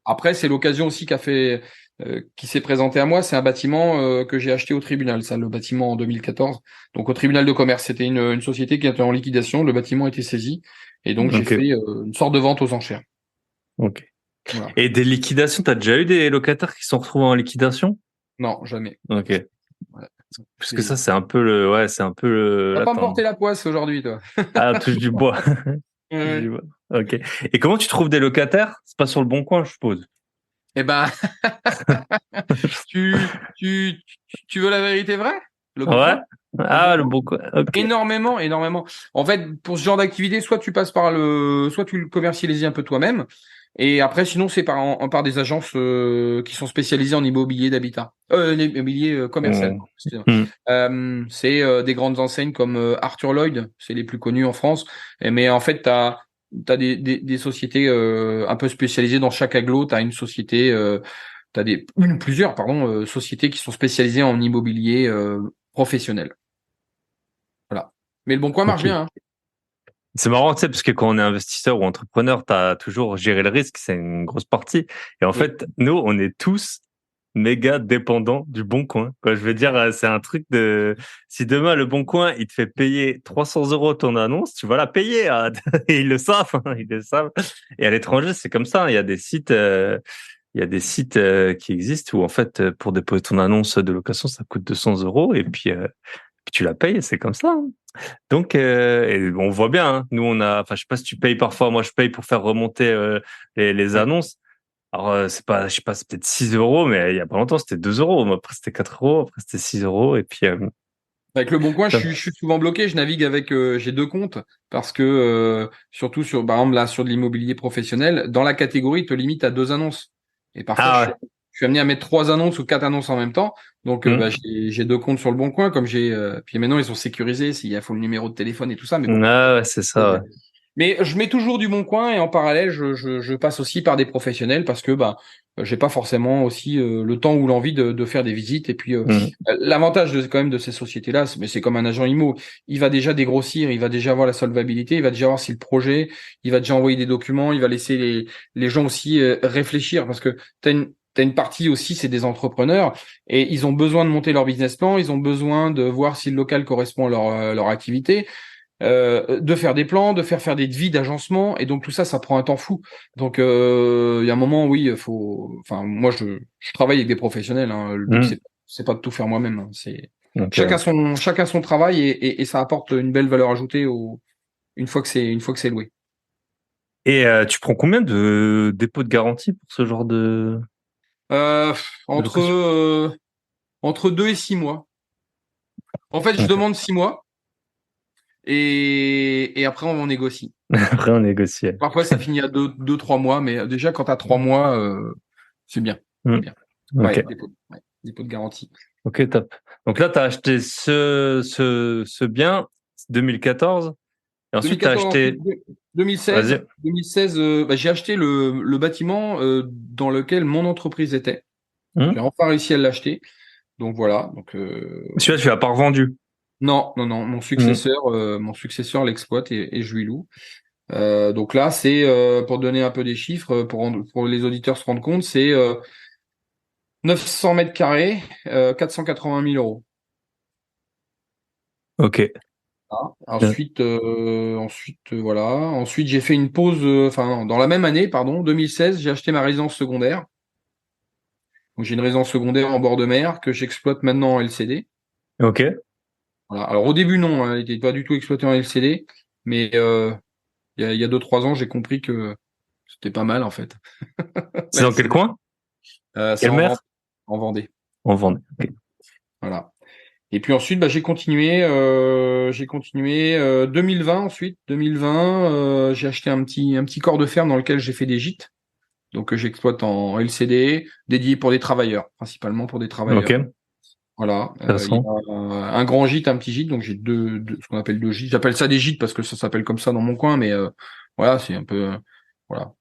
Après, c'est l'occasion aussi qui s'est présenté à moi. C'est un bâtiment que j'ai acheté au tribunal, ça, le bâtiment en 2014. Donc au tribunal de commerce, c'était une société qui était en liquidation. Le bâtiment a été saisi et donc j'ai Ok. fait une sorte de vente aux enchères. Ok. Voilà. Et des liquidations, t'as déjà eu des locataires qui sont retrouvés en liquidation? Non, jamais. Ok. Voilà. Parce que ça, c'est un peu le, ouais, c'est un peu le, T'as là, pas me porter la poisse aujourd'hui, toi. ah, touche du bois. Touche Ouais. du bois. Ok. Et comment tu trouves des locataires? C'est pas sur le bon coin, je suppose. Eh ben, tu veux la vérité vraie? Le bon Ouais. coin? Le bon Ah, le coin? bon coin. Ok. Énormément, énormément. En fait, pour ce genre d'activité, soit tu passes soit tu le commercialises un peu toi-même, et après, sinon, c'est par des agences qui sont spécialisées en immobilier d'habitat, l'immobilier commercial. Hmm. Excusez-moi. Hmm. C'est des grandes enseignes comme Arthur Lloyd, c'est les plus connus en France. Mais en fait, t'as des sociétés un peu spécialisées dans chaque agglo. T'as une société, plusieurs, pardon, sociétés qui sont spécialisées en immobilier professionnel. Voilà. Mais le bon coin marche Ok. bien, hein. C'est marrant, tu sais, parce que quand on est investisseur ou entrepreneur, t'as toujours géré le risque, c'est une grosse partie. Et en Oui. fait, nous, on est tous méga dépendants du Bon Coin. Quoi, je veux dire, c'est un truc de, si demain le Bon Coin, il te fait payer 300 euros ton annonce, tu vas la payer, hein. Et ils le savent, hein, ils le savent. Et à l'étranger, c'est comme ça, hein. Il y a des sites qui existent où, en fait, pour déposer ton annonce de location, ça coûte 200 euros et puis tu la payes, c'est comme ça, hein. Donc, et on voit bien, hein. Nous, enfin, je sais pas si tu payes parfois. Moi, je paye pour faire remonter les Ouais. annonces. Alors, c'est pas, je sais pas, c'est peut-être 6 euros, mais il y a pas longtemps, c'était 2 euros. Après, c'était 4 euros. Après, c'était 6 euros. Et puis, Avec le bon coin, ça- je suis souvent bloqué. Je navigue avec, j'ai deux comptes parce que surtout sur, par exemple là, sur de l'immobilier professionnel, dans la catégorie, il te limite à deux annonces. Et parfois, ah je suis amené à mettre trois annonces ou quatre annonces en même temps. Donc, ouais. j'ai deux comptes sur le bon coin, comme puis maintenant ils sont sécurisés. Il faut le numéro de téléphone et tout ça. Mais bon. Ah ouais, c'est ça. Ouais. Mais je mets toujours du bon coin et en parallèle, je passe aussi par des professionnels parce que j'ai pas forcément aussi le temps ou l'envie de faire des visites. Et puis Mm. l'avantage quand même de ces sociétés-là, mais c'est comme un agent IMO, il va déjà dégrossir, il va déjà voir la solvabilité, il va déjà voir si le projet, il va déjà envoyer des documents, il va laisser les gens aussi réfléchir parce que t'as t'as une partie aussi, c'est des entrepreneurs et ils ont besoin de monter leur business plan, ils ont besoin de voir si le local correspond à leur activité, de faire des plans, de faire des devis d'agencement et donc tout ça, ça prend un temps fou. Donc il y a un moment, oui, enfin moi je travaille avec des professionnels. Hein. Le but c'est pas de tout faire moi-même. Hein. C'est chacun son travail et ça apporte une belle valeur ajoutée une fois que c'est loué. Et tu prends combien de dépôts de garantie pour ce genre de Entre 2 et 6 mois. En fait, je demande 6 mois et après on négocie. Après, on négocie. Parfois, ça finit à 2-3 mois, mais déjà quand t'as 3 mois, c'est bien. C'est bien. Okay. Dépôt de garantie. Ok, top. Donc là, tu as acheté ce bien 2014 et ensuite tu as acheté 2016. 2016, j'ai acheté le bâtiment dans lequel mon entreprise était. J'ai enfin réussi à l'acheter. Donc voilà. Donc celui-là, tu l'as pas revendu? Non. Mon successeur l'exploite et je lui loue. Donc là, c'est pour donner un peu des chiffres pour les auditeurs se rendre compte, c'est 900 mètres carrés, 480 000 euros. Ok. Ensuite, voilà. Ensuite, j'ai fait une pause. Dans la même année, 2016, j'ai acheté ma résidence secondaire. Donc, j'ai une résidence secondaire en bord de mer que j'exploite maintenant en LCD. Ok. Voilà. Alors au début, non, elle n'était pas du tout exploitée en LCD, mais il y a 2-3 ans, j'ai compris que c'était pas mal en fait. C'est dans quel coin? C'est en Vendée. En Vendée. Okay. Voilà. Et puis ensuite, j'ai continué. 2020 ensuite. 2020, j'ai acheté un petit corps de ferme dans lequel j'ai fait des gîtes. Donc j'exploite en LCD, dédié pour des travailleurs, principalement pour des travailleurs. Ok. Voilà. Il y a un grand gîte, un petit gîte. Donc j'ai ce qu'on appelle 2 gîtes. J'appelle ça des gîtes parce que ça s'appelle comme ça dans mon coin, mais voilà, c'est un peu voilà.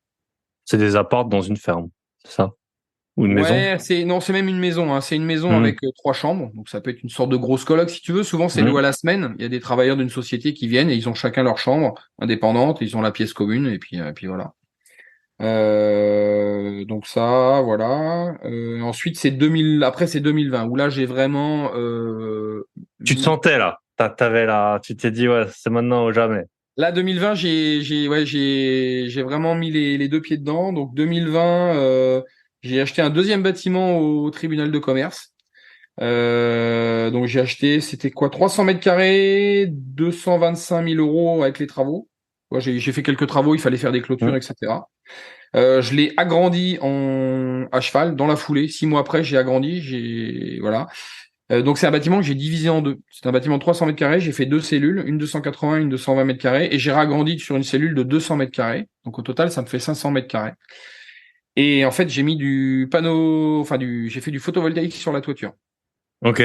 C'est des apparts dans une ferme, c'est ça? Ou une maison? C'est même une maison. Hein. C'est une maison avec 3 chambres. Donc, ça peut être une sorte de grosse coloc, si tu veux. Souvent, c'est loué à la semaine. Il y a des travailleurs d'une société qui viennent et ils ont chacun leur chambre indépendante. Ils ont la pièce commune et puis voilà. Donc ça, voilà. Ensuite, c'est 2000. Après, c'est 2020 où là, j'ai vraiment. Tu te sentais là. Tu t'es dit ouais, c'est maintenant ou jamais. Là, 2020, j'ai vraiment mis les 2 pieds dedans. Donc 2020, j'ai acheté un deuxième bâtiment au tribunal de commerce. Donc j'ai acheté, c'était quoi, 300 mètres carrés, 225 000 euros avec les travaux. Ouais, j'ai fait quelques travaux, il fallait faire des clôtures, etc. Je l'ai agrandi à cheval dans la foulée. 6 mois après, j'ai agrandi, voilà. Donc c'est un bâtiment que j'ai divisé en 2. C'est un bâtiment de 300 mètres carrés. J'ai fait 2 cellules, une 280, une 220 mètres carrés, et j'ai ragrandi sur une cellule de 200 mètres carrés. Donc au total, ça me fait 500 mètres carrés. Et en fait, j'ai mis j'ai fait du photovoltaïque sur la toiture. Ok.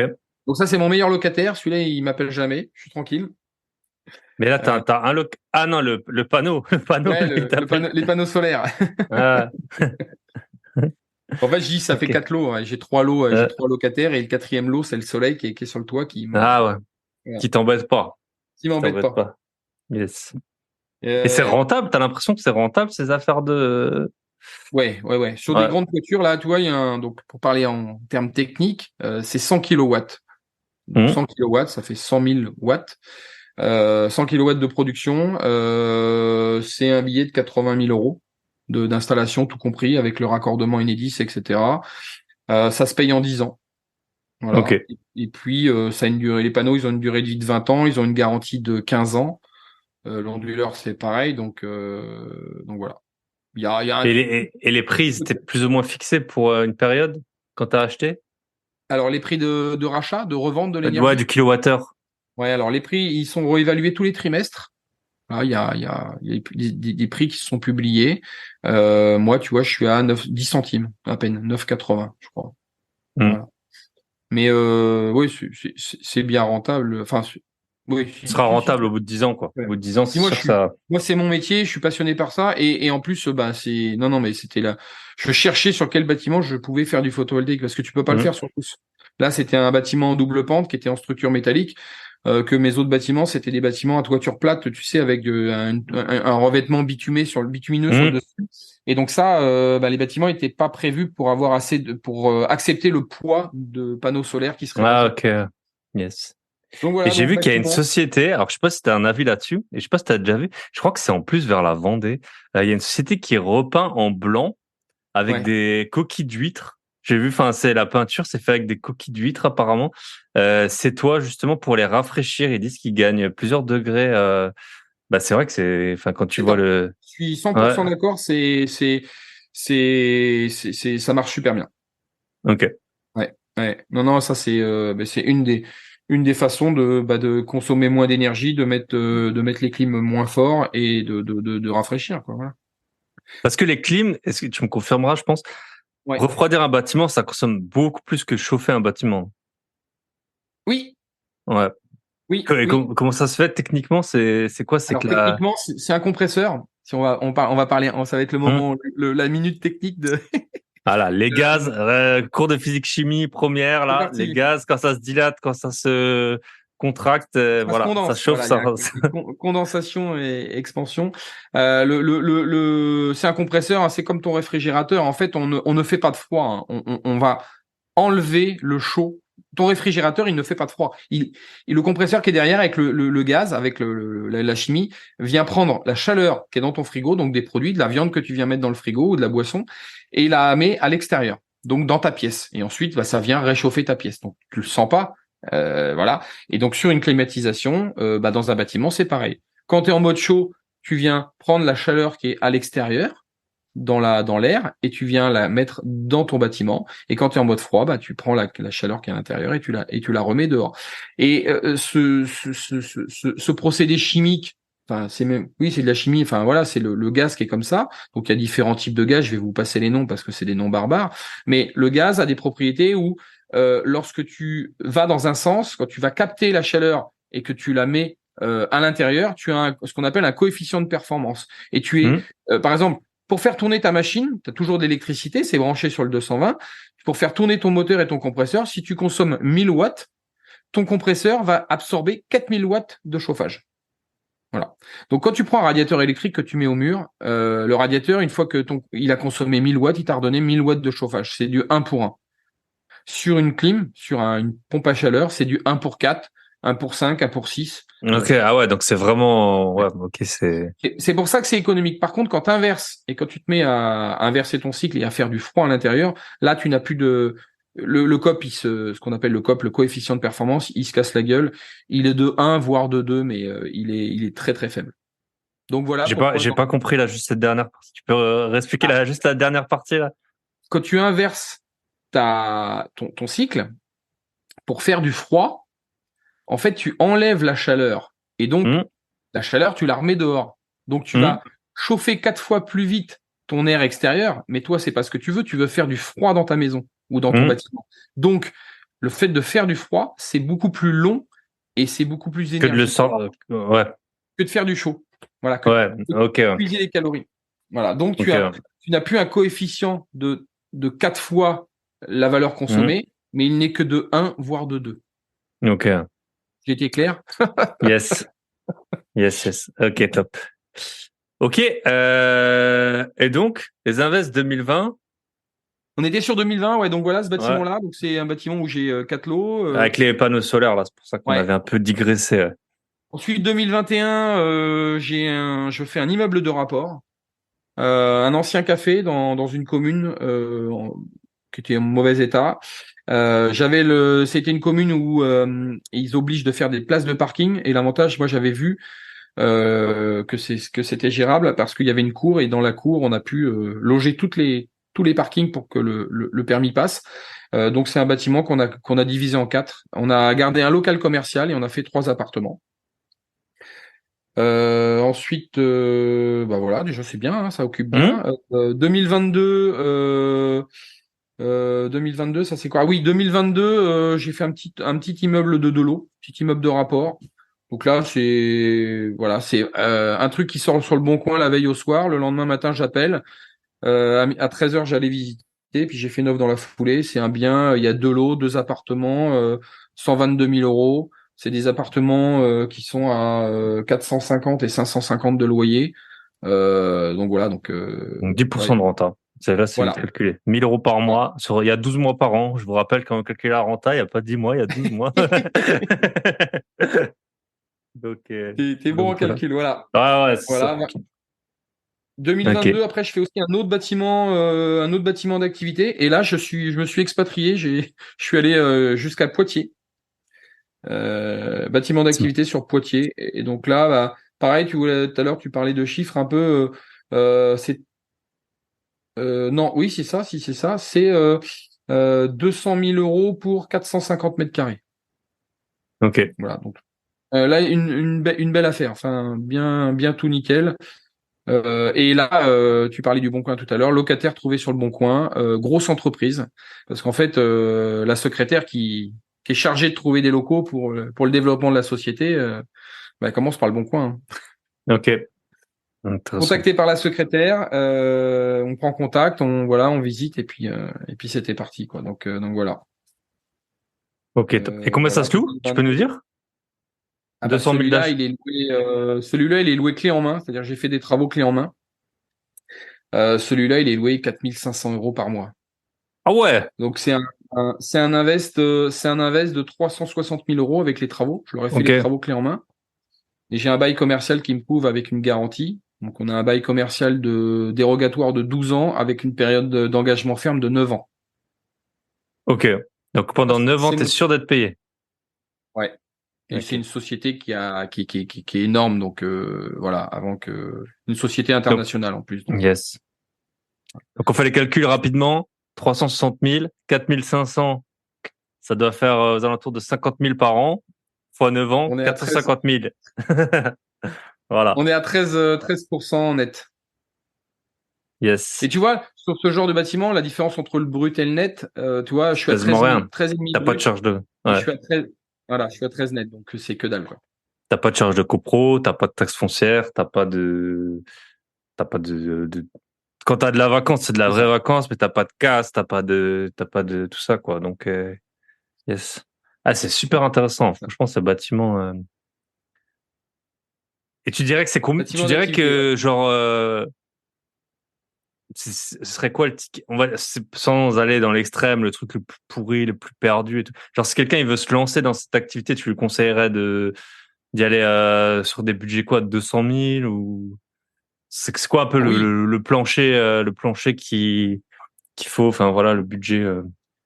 Donc ça, c'est mon meilleur locataire. Celui-là, il m'appelle jamais. Je suis tranquille. Mais là, t'as un Ah non, le panneau. Le panneau, ouais, les panneaux solaires. Ah. En fait, je dis, ça fait 4 lots. Hein. J'ai 3 lots, j'ai 3 locataires et le 4e lot, c'est le soleil qui est sur le toit Ah ouais. Voilà. Qui t'embête pas. Qui m'embête pas. Yes. Et c'est rentable? T'as l'impression que c'est rentable ces affaires de... Ouais. Sur des grandes toitures, là, tu vois, donc pour parler en termes techniques, c'est 100 kilowatts. 100 kilowatts, ça fait 100 000 watts. 100 kilowatts de production, c'est un billet de 80 000 euros d'installation, tout compris, avec le raccordement Enedis, etc. Ça se paye en 10 ans. Voilà. Okay. Et puis, ça a une durée, les panneaux, ils ont une durée de vie de 20 ans, ils ont une garantie de 15 ans. L'onduleur, c'est pareil, donc voilà. Et les prix, c'était plus ou moins fixé pour une période quand tu as acheté? Alors, les prix de rachat, de revente de l'énergie? Ouais, du kilowattheure. Ouais, alors les prix, ils sont réévalués tous les trimestres. Là, il y a des prix qui sont publiés. Moi, tu vois, je suis à 10 centimes, à peine, 9,80, je crois. Voilà. Mais oui, c'est bien rentable. Enfin, oui. Ce sera rentable au bout de 10 ans, quoi. Ouais. Au bout de 10 ans, c'est sûr que ça... Moi, c'est mon métier, je suis passionné par ça. Et en plus, c'est... Non, mais c'était là. Je cherchais sur quel bâtiment je pouvais faire du photovoltaïque, parce que tu peux pas le faire sur tous. Là, c'était un bâtiment en double pente qui était en structure métallique. que mes autres bâtiments, c'était des bâtiments à toiture plate, tu sais, avec un revêtement bitumineux sur le dessus. Et donc ça, les bâtiments n'étaient pas prévus pour avoir pour accepter le poids de panneaux solaires qui seraient Ah, passés. ok. Yes. Donc Et voilà, j'ai donc vu qu'il y a une bâtiment. société, alors je sais pas si tu as un avis là-dessus, et je sais pas si tu as déjà vu, je crois que c'est en plus vers la Vendée. Il y a une société qui est repeint en blanc avec Ouais. des coquilles d'huîtres. J'ai vu, enfin, c'est la peinture, c'est fait avec des coquilles d'huîtres apparemment. C'est toi justement pour les rafraîchir. Ils disent qu'ils gagnent plusieurs degrés. C'est vrai que enfin, quand tu C'est vois top. le, Je suis ouais, 100% d'accord. Ça marche super bien. ok. Ouais. Ouais. Non, non, ça c'est une des façons de consommer moins d'énergie, de mettre les clims moins forts et de rafraîchir, quoi. Voilà. Parce que les clims, est-ce que tu me confirmeras, je pense, Ouais. refroidir un bâtiment, ça consomme beaucoup plus que chauffer un bâtiment. Oui, Ouais. oui, Et oui. comment ça se fait techniquement? C'est quoi? C'est Alors que la, techniquement, c'est un compresseur. Si on va parler, ça va être le Hum. moment, la minute technique de. Voilà, les gaz, cours de physique chimie première C'est là, les parti. gaz quand ça se dilate, quand ça se contracte, Ça se voilà, ça condense. chauffe, Voilà, il y ça. a condensation et expansion. C'est un compresseur, hein, c'est comme ton réfrigérateur. En fait, on ne fait pas de froid, hein. On va enlever le chaud. Ton réfrigérateur, il ne fait pas de froid. Le compresseur qui est derrière avec le gaz, avec la chimie, vient prendre la chaleur qui est dans ton frigo, donc des produits, de la viande que tu viens mettre dans le frigo ou de la boisson, et il la met à l'extérieur, donc dans ta pièce. Et ensuite, ça vient réchauffer ta pièce. Donc tu le sens pas, voilà. Et donc sur une climatisation, dans un bâtiment, c'est pareil. Quand tu es en mode chaud, tu viens prendre la chaleur qui est à l'extérieur dans l'air et tu viens la mettre dans ton bâtiment. Et quand tu es en mode froid, tu prends la chaleur qui est à l'intérieur et tu la remets dehors. Et ce procédé chimique, enfin c'est de la chimie. Enfin voilà, c'est le gaz qui est comme ça. Donc il y a différents types de gaz. Je vais vous passer les noms parce que c'est des noms barbares. Mais le gaz a des propriétés où lorsque tu vas dans un sens, quand tu vas capter la chaleur et que tu la mets à l'intérieur, tu as ce qu'on appelle un coefficient de performance. Et Hum, par exemple, pour faire tourner ta machine, tu as toujours de l'électricité, c'est branché sur le 220. Pour faire tourner ton moteur et ton compresseur, si tu consommes 1000 watts, ton compresseur va absorber 4000 watts de chauffage. Voilà. Donc quand tu prends un radiateur électrique que tu mets au mur, le radiateur, une fois que il a consommé 1000 watts, il t'a redonné 1000 watts de chauffage. C'est du 1 pour 1. Sur une clim, sur une pompe à chaleur, c'est du 1 pour 4, 1 pour 5, 1 pour 6. ok, ah ouais, donc c'est vraiment, ouais, ok, c'est, C'est pour ça que c'est économique. Par contre, quand tu inverses et quand tu te mets à inverser ton cycle et à faire du froid à l'intérieur, là, tu n'as plus de. Le COP, ce qu'on appelle le COP, le coefficient de performance, il se casse la gueule. Il est de 1, voire de 2, mais il est très, très faible. Donc voilà pourquoi j'ai pas compris là, juste cette dernière partie. Tu peux réexpliquer ah, juste la dernière partie là? quand tu inverses ton cycle, pour faire du froid, en fait, tu enlèves la chaleur. Et donc, Hum, la chaleur, tu la remets dehors. Donc, tu hum, vas chauffer 4 fois plus vite ton air extérieur, mais toi, c'est pas ce que tu veux faire du froid dans ta maison ou dans ton hum. bâtiment. Donc, le fait de faire du froid, c'est beaucoup plus long et c'est beaucoup plus Que de le énergivore sort, ouais, que de faire du chaud. Voilà, que ouais, de ok, ouais, puiser les calories. Voilà, donc ok, ouais. tu n'as plus un coefficient de 4 fois la valeur Hum, consommée, mais il n'est que de 1, voire de 2. ok, J'ai été clair? yes, yes, yes, ok, top. Ok, et donc, les Invests 2020, On était sur 2020, ouais, donc voilà ce ouais, bâtiment-là. Donc c'est un bâtiment où j'ai 4 lots. avec les panneaux solaires, là, c'est pour ça qu'on Ouais. avait un peu digressé. Ouais. Ensuite, 2021, je fais un immeuble de rapport, un ancien café dans une commune qui était en mauvais état. C'était une commune où ils obligent de faire des places de parking. Et l'avantage, moi, j'avais vu que c'était gérable parce qu'il y avait une cour et dans la cour, on a pu loger tous les parkings pour que le permis passe. Donc c'est un bâtiment qu'on a divisé en 4. On a gardé un local commercial et on a fait 3 appartements. Ensuite, voilà, déjà c'est bien, hein, ça occupe Hum, bien. 2022, ça c'est quoi? Ah oui, 2022, j'ai fait un petit immeuble de lots, petit immeuble de rapport. Donc là, c'est un truc qui sort sur le bon coin la veille au soir. Le lendemain matin, j'appelle. À 13h, j'allais visiter, puis j'ai fait une offre dans la foulée. C'est un bien, il y a 2 lots, 2 appartements, 122 000 euros. C'est des appartements qui sont à 450 et 550 de loyer. Donc voilà, donc 10% ouais, de renta. Là, c'est vite voilà. calculé. 1 000 euros par mois. Il y a 12 mois par an. Je vous rappelle, quand on calcule la renta, il n'y a pas 10 mois, il y a 12 mois. Donc, T'es bon en voilà. calcul, voilà. Ah ouais, c'est ça. Voilà. Ok. 2022, après, je fais aussi un autre bâtiment d'activité. Et là, je me suis expatrié. Je suis allé jusqu'à Poitiers. Bâtiment d'activité sur Poitiers. Et donc là, bah, pareil, tout à l'heure, tu parlais de chiffres un peu. C'est non, oui, c'est ça, si c'est ça. C'est 200 000 euros pour 450 mètres carrés. Ok. Voilà. Donc là, une belle affaire. Enfin, bien tout nickel. Et là, tu parlais du Bon Coin tout à l'heure, locataire trouvé sur le Bon Coin, grosse entreprise, parce qu'en fait, la secrétaire qui est chargée de trouver des locaux pour le développement de la société, bah, elle commence par le Bon Coin, hein. Ok. Intéressant. Contacté par la secrétaire, on prend contact, on visite et puis c'était parti quoi. Donc voilà. Ok. Top. Et combien ça Voilà. se loue? Tu peux nous dire? Ah bah 200 000 celui-là, d'ach. il est loué, celui-là, il est loué clé en main, c'est-à-dire j'ai fait des travaux clé en main. Celui-là, il est loué 4 500 € par mois. Ah ouais. Donc c'est un invest de 360 000 euros avec les travaux. Je leur ai fait les Ok. travaux clés en main. Et j'ai un bail commercial qui me couvre avec une garantie. Donc on a un bail commercial dérogatoire de 12 ans avec une période d'engagement ferme de 9 ans. Ok. Donc pendant 9 ans, C'est t'es mon... sûr d'être payé. Ouais. Et c'est Ok. une société qui est énorme. Donc voilà, avant que une société Donc, internationale en plus. Donc yes. Donc on fait les calculs rapidement. 360 000, 4 500, ça doit faire aux alentours de 50 000 par an, fois 9 ans, on est à 13, 450 000. Voilà. on est à 13% net. Yes. Et tu vois, sur ce genre de bâtiment, la différence entre le brut et le net, tu vois, je suis à Quasiment 13, rien. 13,5 T'as pas de brut charge de, et ouais. je suis à 13 net, donc c'est que dalle, quoi. T'as pas de charge de copro, t'as pas de taxe foncière, t'as pas quand t'as de la vacance, c'est de la C'est vraie ça. vacance, mais t'as pas de casse, t'as pas de tout ça, quoi. Donc, yes. Ah, c'est super intéressant. C'est ça. Franchement, ce bâtiment, et tu dirais que c'est combien, tu Bâtiment dirais d'activité, ouais. que, genre, ce serait quoi le ticket? Sans aller dans l'extrême, le truc le plus pourri, le plus perdu et tout. Genre, si quelqu'un il veut se lancer dans cette activité, tu lui conseillerais d'y aller sur des budgets quoi, de 200 000 ou c'est quoi un peu Ah oui, le plancher qu'il faut, enfin voilà, le budget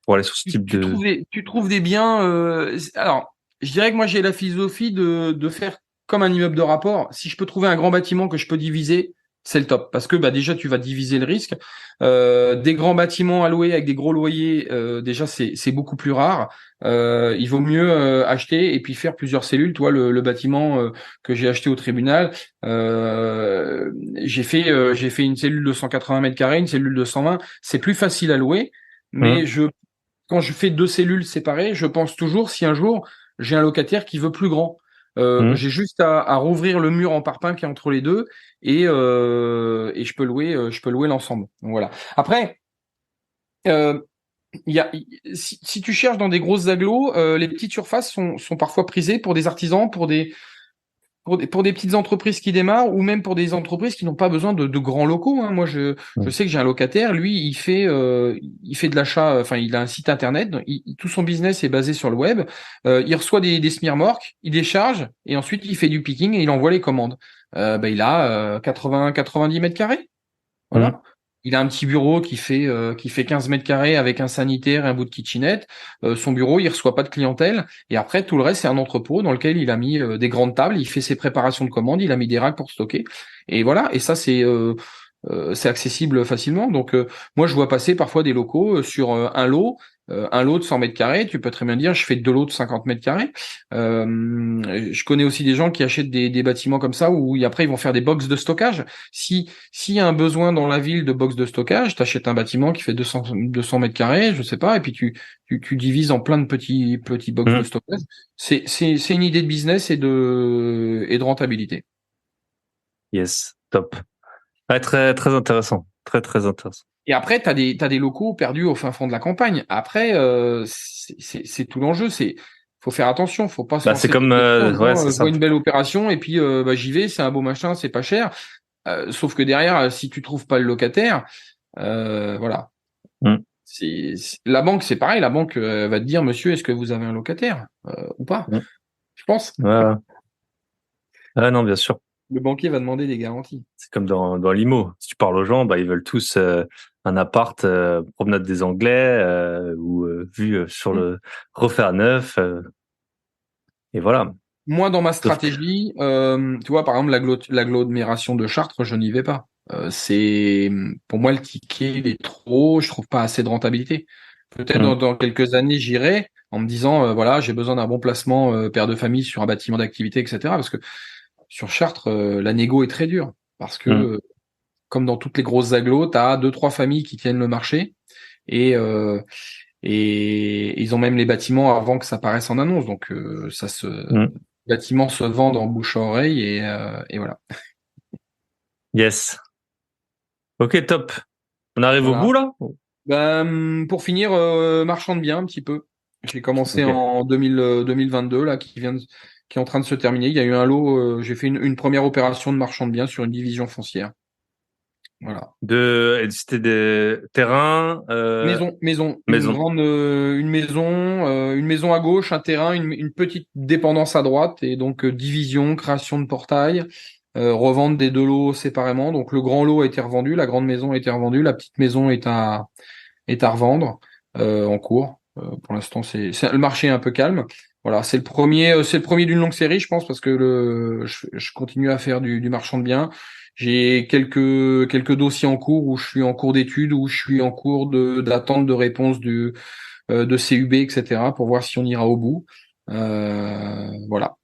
pour aller sur ce type de. tu trouves des biens. Alors, je dirais que moi j'ai la philosophie de faire comme un immeuble de rapport. Si je peux trouver un grand bâtiment que je peux diviser, c'est le top. Parce que bah déjà tu vas diviser le risque. Des grands bâtiments à louer avec des gros loyers, déjà c'est beaucoup plus rare. Il vaut mieux acheter et puis faire plusieurs cellules. Toi le bâtiment que j'ai acheté au tribunal, j'ai fait une cellule de 180 mètres carrés, une cellule de 120. C'est plus facile à louer. Mais Hum, quand je fais deux cellules séparées, je pense toujours si un jour j'ai un locataire qui veut plus grand, hum, j'ai juste à rouvrir le mur en parpaing qui est entre les deux et je peux louer l'ensemble. Donc voilà. Après, euh, si tu cherches dans des grosses agglos, les petites surfaces sont parfois prisées pour des artisans, pour des petites entreprises qui démarrent ou même pour des entreprises qui n'ont pas besoin de grands locaux, hein. Moi, je hum, sais que j'ai un locataire, lui, il fait de l'achat, enfin, il a un site internet, tout son business est basé sur le web. Il reçoit des smearmorks, il décharge et ensuite il fait du picking et il envoie les commandes. Il a 90 mètres carrés. hum, Voilà. Il a un petit bureau qui fait 15 mètres carrés avec un sanitaire et un bout de kitchenette. Son bureau, il reçoit pas de clientèle. Et après, tout le reste, c'est un entrepôt dans lequel il a mis des grandes tables. Il fait ses préparations de commandes. Il a mis des racks pour stocker. Et voilà. Et ça, c'est accessible facilement. Donc, moi, je vois passer parfois des locaux sur un lot de 100 mètres carrés. Tu peux très bien dire, je fais deux lots de 50 mètres carrés. Je connais aussi des gens qui achètent des bâtiments comme ça où après, ils vont faire des box de stockage. S'il y a un besoin dans la ville de box de stockage, tu achètes un bâtiment qui fait 200 mètres carrés, je sais pas, et puis tu divises en plein de petits box de hum. stockage. C'est une idée de business et de rentabilité. Yes, top. Ouais, très très intéressant, très très intéressant. Et après, t'as des locaux perdus au fin fond de la campagne. Après, c'est tout l'enjeu. faut faire attention, faut pas se Bah, lancer c'est comme, en ouais, disant, c'est je vois ça. une belle opération et puis j'y vais, c'est un beau machin, c'est pas cher. Sauf que derrière, si tu trouves pas le locataire, voilà. Mm. La banque, c'est pareil. La banque va te dire, monsieur, est-ce que vous avez un locataire ou pas? Mm. Je pense. Ouais, ouais. Ouais, non, bien sûr. Le banquier va demander des garanties. C'est comme dans l'IMO. Si tu parles aux gens, bah, ils veulent tous un appart, promenade des Anglais, ou vue sur le refaire neuf. Et voilà. Moi, dans ma Sauf que, stratégie, tu vois, par exemple, l'agglomération de Chartres, je n'y vais pas. Pour moi, le ticket, il est trop haut, je trouve pas assez de rentabilité. Peut-être Mm. dans quelques années, j'irai en me disant, voilà, j'ai besoin d'un bon placement père de famille sur un bâtiment d'activité, etc. Parce que sur Chartres, la négo est très dure. Parce que, Mm. comme dans toutes les grosses agglos, tu as deux, trois familles qui tiennent le marché et, euh, et ils ont même les bâtiments avant que ça paraisse en annonce. Donc, Mm. bâtiments se vendent en bouche à oreille et voilà. Yes. Ok, top. On arrive au Voilà. bout, là? Ben, pour finir, marchand de biens un petit peu. J'ai commencé Ok. en 2022 là, qui est en train de se terminer. Il y a eu un lot. J'ai fait une première opération de marchand de biens sur une division foncière. Voilà. C'était des terrains, Maison, maison. une maison à gauche, un terrain, une petite dépendance à droite, et donc division, création de portail, revente des deux lots séparément. Donc le grand lot a été revendu, la grande maison a été revendue, la petite maison est à revendre en cours. Pour l'instant, le marché est un peu calme. Voilà, c'est le premier d'une longue série, je pense, parce que je continue à faire du marchand de biens. J'ai quelques dossiers en cours où je suis en cours d'étude, où je suis en cours d'attente de réponse de CUB, etc., pour voir si on ira au bout. Voilà.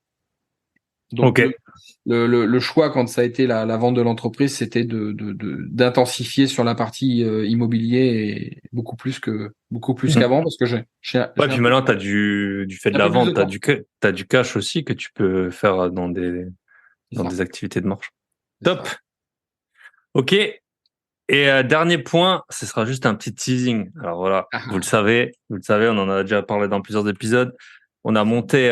Donc Ok. le choix quand ça a été la vente de l'entreprise, c'était d'intensifier sur la partie immobilier et beaucoup plus Mm. qu'avant parce que Ouais, j'ai puis maintenant, du fait de un la peu plus de vente, temps. t'as du cash aussi que tu peux faire C'est dans ça, des activités de marche. c'est Top. ça. Ok. Et dernier point, ce sera juste un petit teasing. Alors voilà, Ah, vous le savez, on en a déjà parlé dans plusieurs épisodes. On a monté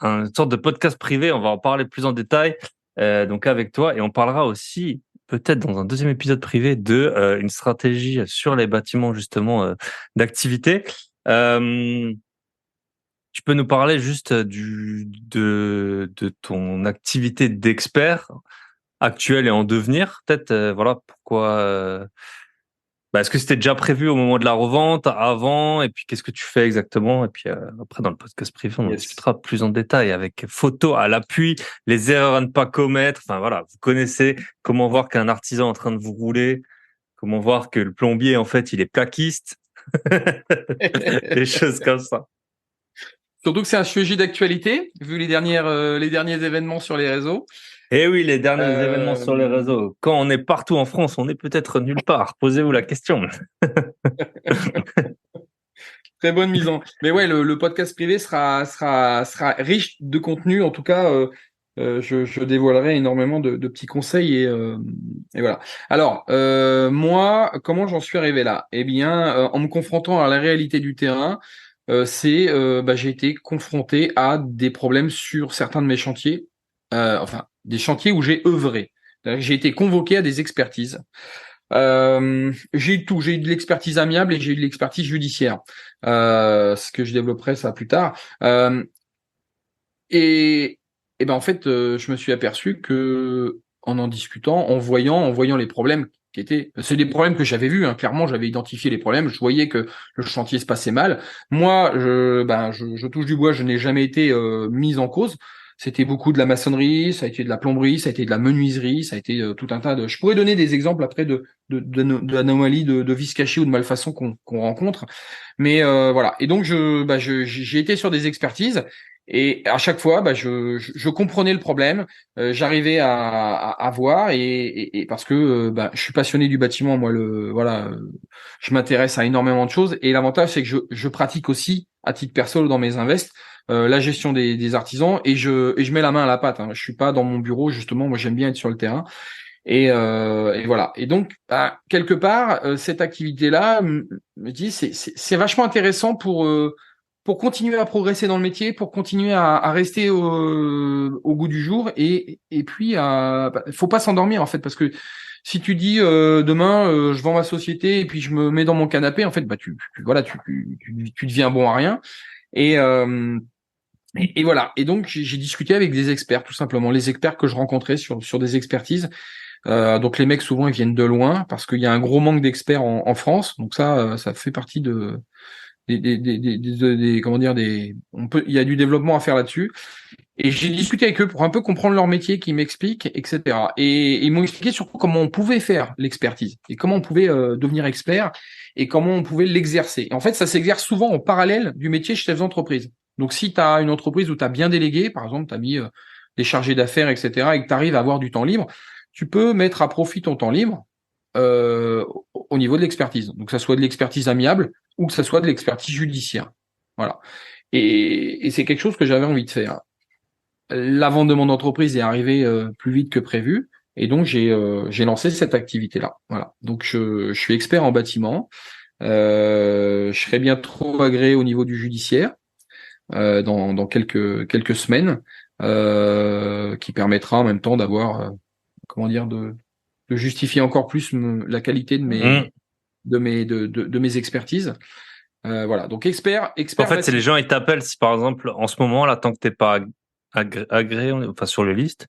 une sorte de podcast privé. On va en parler plus en détail, donc avec toi, et on parlera aussi peut-être dans un deuxième épisode privé de une stratégie sur les bâtiments justement d'activité. Euh, Tu peux nous parler juste de ton activité d'expert actuelle et en devenir, peut-être, voilà, pourquoi, bah, est-ce que c'était déjà prévu au moment de la revente, avant, et puis qu'est-ce que tu fais exactement? Et puis après, dans le podcast privé, on en yes. discutera plus en détail avec photos à l'appui, les erreurs à ne pas commettre. Enfin voilà, vous connaissez comment voir qu'un artisan est en train de vous rouler, comment voir que le plombier, en fait, il est plaquiste, des choses comme ça. Surtout que c'est un sujet d'actualité, vu les derniers événements sur les réseaux. Et oui, les derniers événements Euh, sur les réseaux. Quand on est partout en France, on est peut-être nulle part. Posez-vous la question. Très bonne mise en. Mais ouais, le podcast privé sera riche de contenu. En tout cas, je dévoilerai énormément de petits conseils et voilà. Alors, moi, comment j'en suis arrivé là? Eh bien, en me confrontant à la réalité du terrain, j'ai été confronté à des problèmes sur certains de mes chantiers, enfin, des chantiers où j'ai œuvré. C'est-à-dire que j'ai été convoqué à des expertises. J'ai eu de tout, j'ai eu de l'expertise amiable et j'ai eu de l'expertise judiciaire, ce que je développerai ça plus tard. Et, et ben en fait, je me suis aperçu que en discutant, en voyant les problèmes c'est des problèmes que j'avais vus, hein, clairement, j'avais identifié les problèmes, je voyais que le chantier se passait mal. Moi, je touche du bois, je n'ai jamais été mis en cause. C'était beaucoup de la maçonnerie, ça a été de la plomberie, ça a été de la menuiserie, ça a été tout un tas de. Je pourrais donner des exemples après d'anomalies, de vices cachés ou de malfaçons qu'on rencontre, mais voilà. Et donc j'ai été sur des expertises. Et à chaque fois, je comprenais le problème, j'arrivais à voir et parce que je suis passionné du bâtiment, moi je m'intéresse à énormément de choses et l'avantage c'est que je pratique aussi à titre perso dans mes invests la gestion des artisans et je mets la main à la pâte. Hein. Je suis pas dans mon bureau justement, moi j'aime bien être sur le terrain et voilà. Et donc quelque part cette activité-là me dit c'est vachement intéressant pour continuer à progresser dans le métier, pour continuer à rester au goût du jour et puis faut pas s'endormir en fait parce que si tu dis demain je vends ma société et puis je me mets dans mon canapé en fait bah tu deviens bon à rien et et voilà et donc j'ai discuté avec des experts tout simplement les experts que je rencontrais sur des expertises donc les mecs souvent ils viennent de loin parce qu'il y a un gros manque d'experts en France donc ça fait partie de comment dire il y a du développement à faire là-dessus et j'ai discuté avec eux pour un peu comprendre leur métier qui m'expliquent etc et ils m'ont expliqué surtout comment on pouvait faire l'expertise et comment on pouvait devenir expert et comment on pouvait l'exercer et en fait ça s'exerce souvent en parallèle du métier chef d'entreprise donc si tu as une entreprise où tu as bien délégué par exemple tu as mis des chargés d'affaires etc et que tu arrives à avoir du temps libre tu peux mettre à profit ton temps libre au niveau de l'expertise. Donc, que ça soit de l'expertise amiable ou que ça soit de l'expertise judiciaire. Voilà. Et c'est quelque chose que j'avais envie de faire. La vente de mon entreprise est arrivée plus vite que prévu. Et donc, j'ai lancé cette activité-là. Voilà. Donc, je suis expert en bâtiment. Je serai bientôt agréé au niveau du judiciaire dans quelques semaines, qui permettra en même temps d'avoir, comment dire, de justifier encore plus la qualité de mes expertises. Voilà. Donc expert. En fait, c'est les gens, ils t'appellent si par exemple, en ce moment, là, tant que t'es pas agréé, enfin, sur les listes,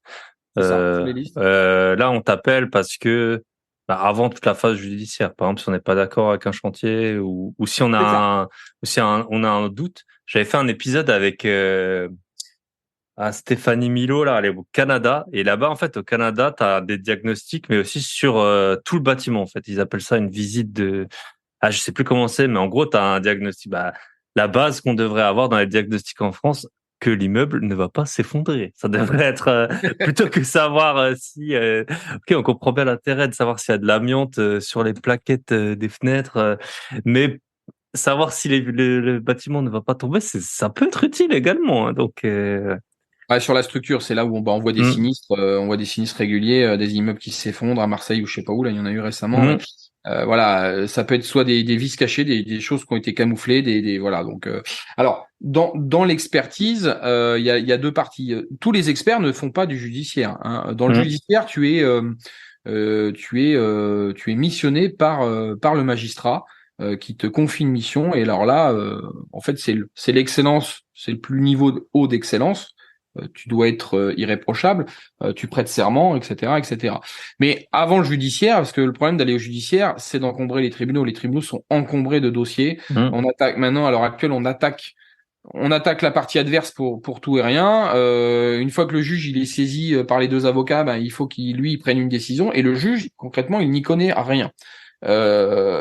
sur les listes. là, on t'appelle parce que, bah, avant toute la phase judiciaire, par exemple, si on n'est pas d'accord avec un chantier ou si on a on a un doute. J'avais fait un épisode avec, Stéphanie Milo, là, elle est au Canada. Et là-bas, en fait, au Canada, tu as des diagnostics, mais aussi sur tout le bâtiment, en fait. Ils appellent ça une visite de... Ah, je sais plus comment c'est, mais en gros, tu as un diagnostic. Bah, la base qu'on devrait avoir dans les diagnostics en France, que l'immeuble ne va pas s'effondrer. Ça devrait être plutôt que savoir si... ok, on comprend bien l'intérêt de savoir s'il y a de l'amiante sur les plaquettes des fenêtres, mais savoir si le bâtiment ne va pas tomber, ça peut être utile également. Hein, donc... Sur la structure, c'est là où on voit des sinistres, on voit des sinistres réguliers, des immeubles qui s'effondrent à Marseille ou je sais pas où, là il y en a eu récemment. Voilà, ça peut être soit des vis cachées, des choses qui ont été camouflées, voilà. Donc, alors dans l'expertise, il y a deux parties. Tous les experts ne font pas du judiciaire. Hein. Dans le judiciaire, tu es missionné par le magistrat qui te confie une mission. Et alors là, en fait, c'est l'excellence, c'est le plus haut d'excellence. Tu dois être irréprochable, tu prêtes serment, etc., etc. Mais avant le judiciaire, parce que le problème d'aller au judiciaire, c'est d'encombrer les tribunaux. Les tribunaux sont encombrés de dossiers. On attaque maintenant, à l'heure actuelle, on attaque la partie adverse pour tout et rien. Une fois que le juge il est saisi par les deux avocats, ben, il faut qu'il prenne une décision. Et le juge, concrètement, il n'y connaît rien.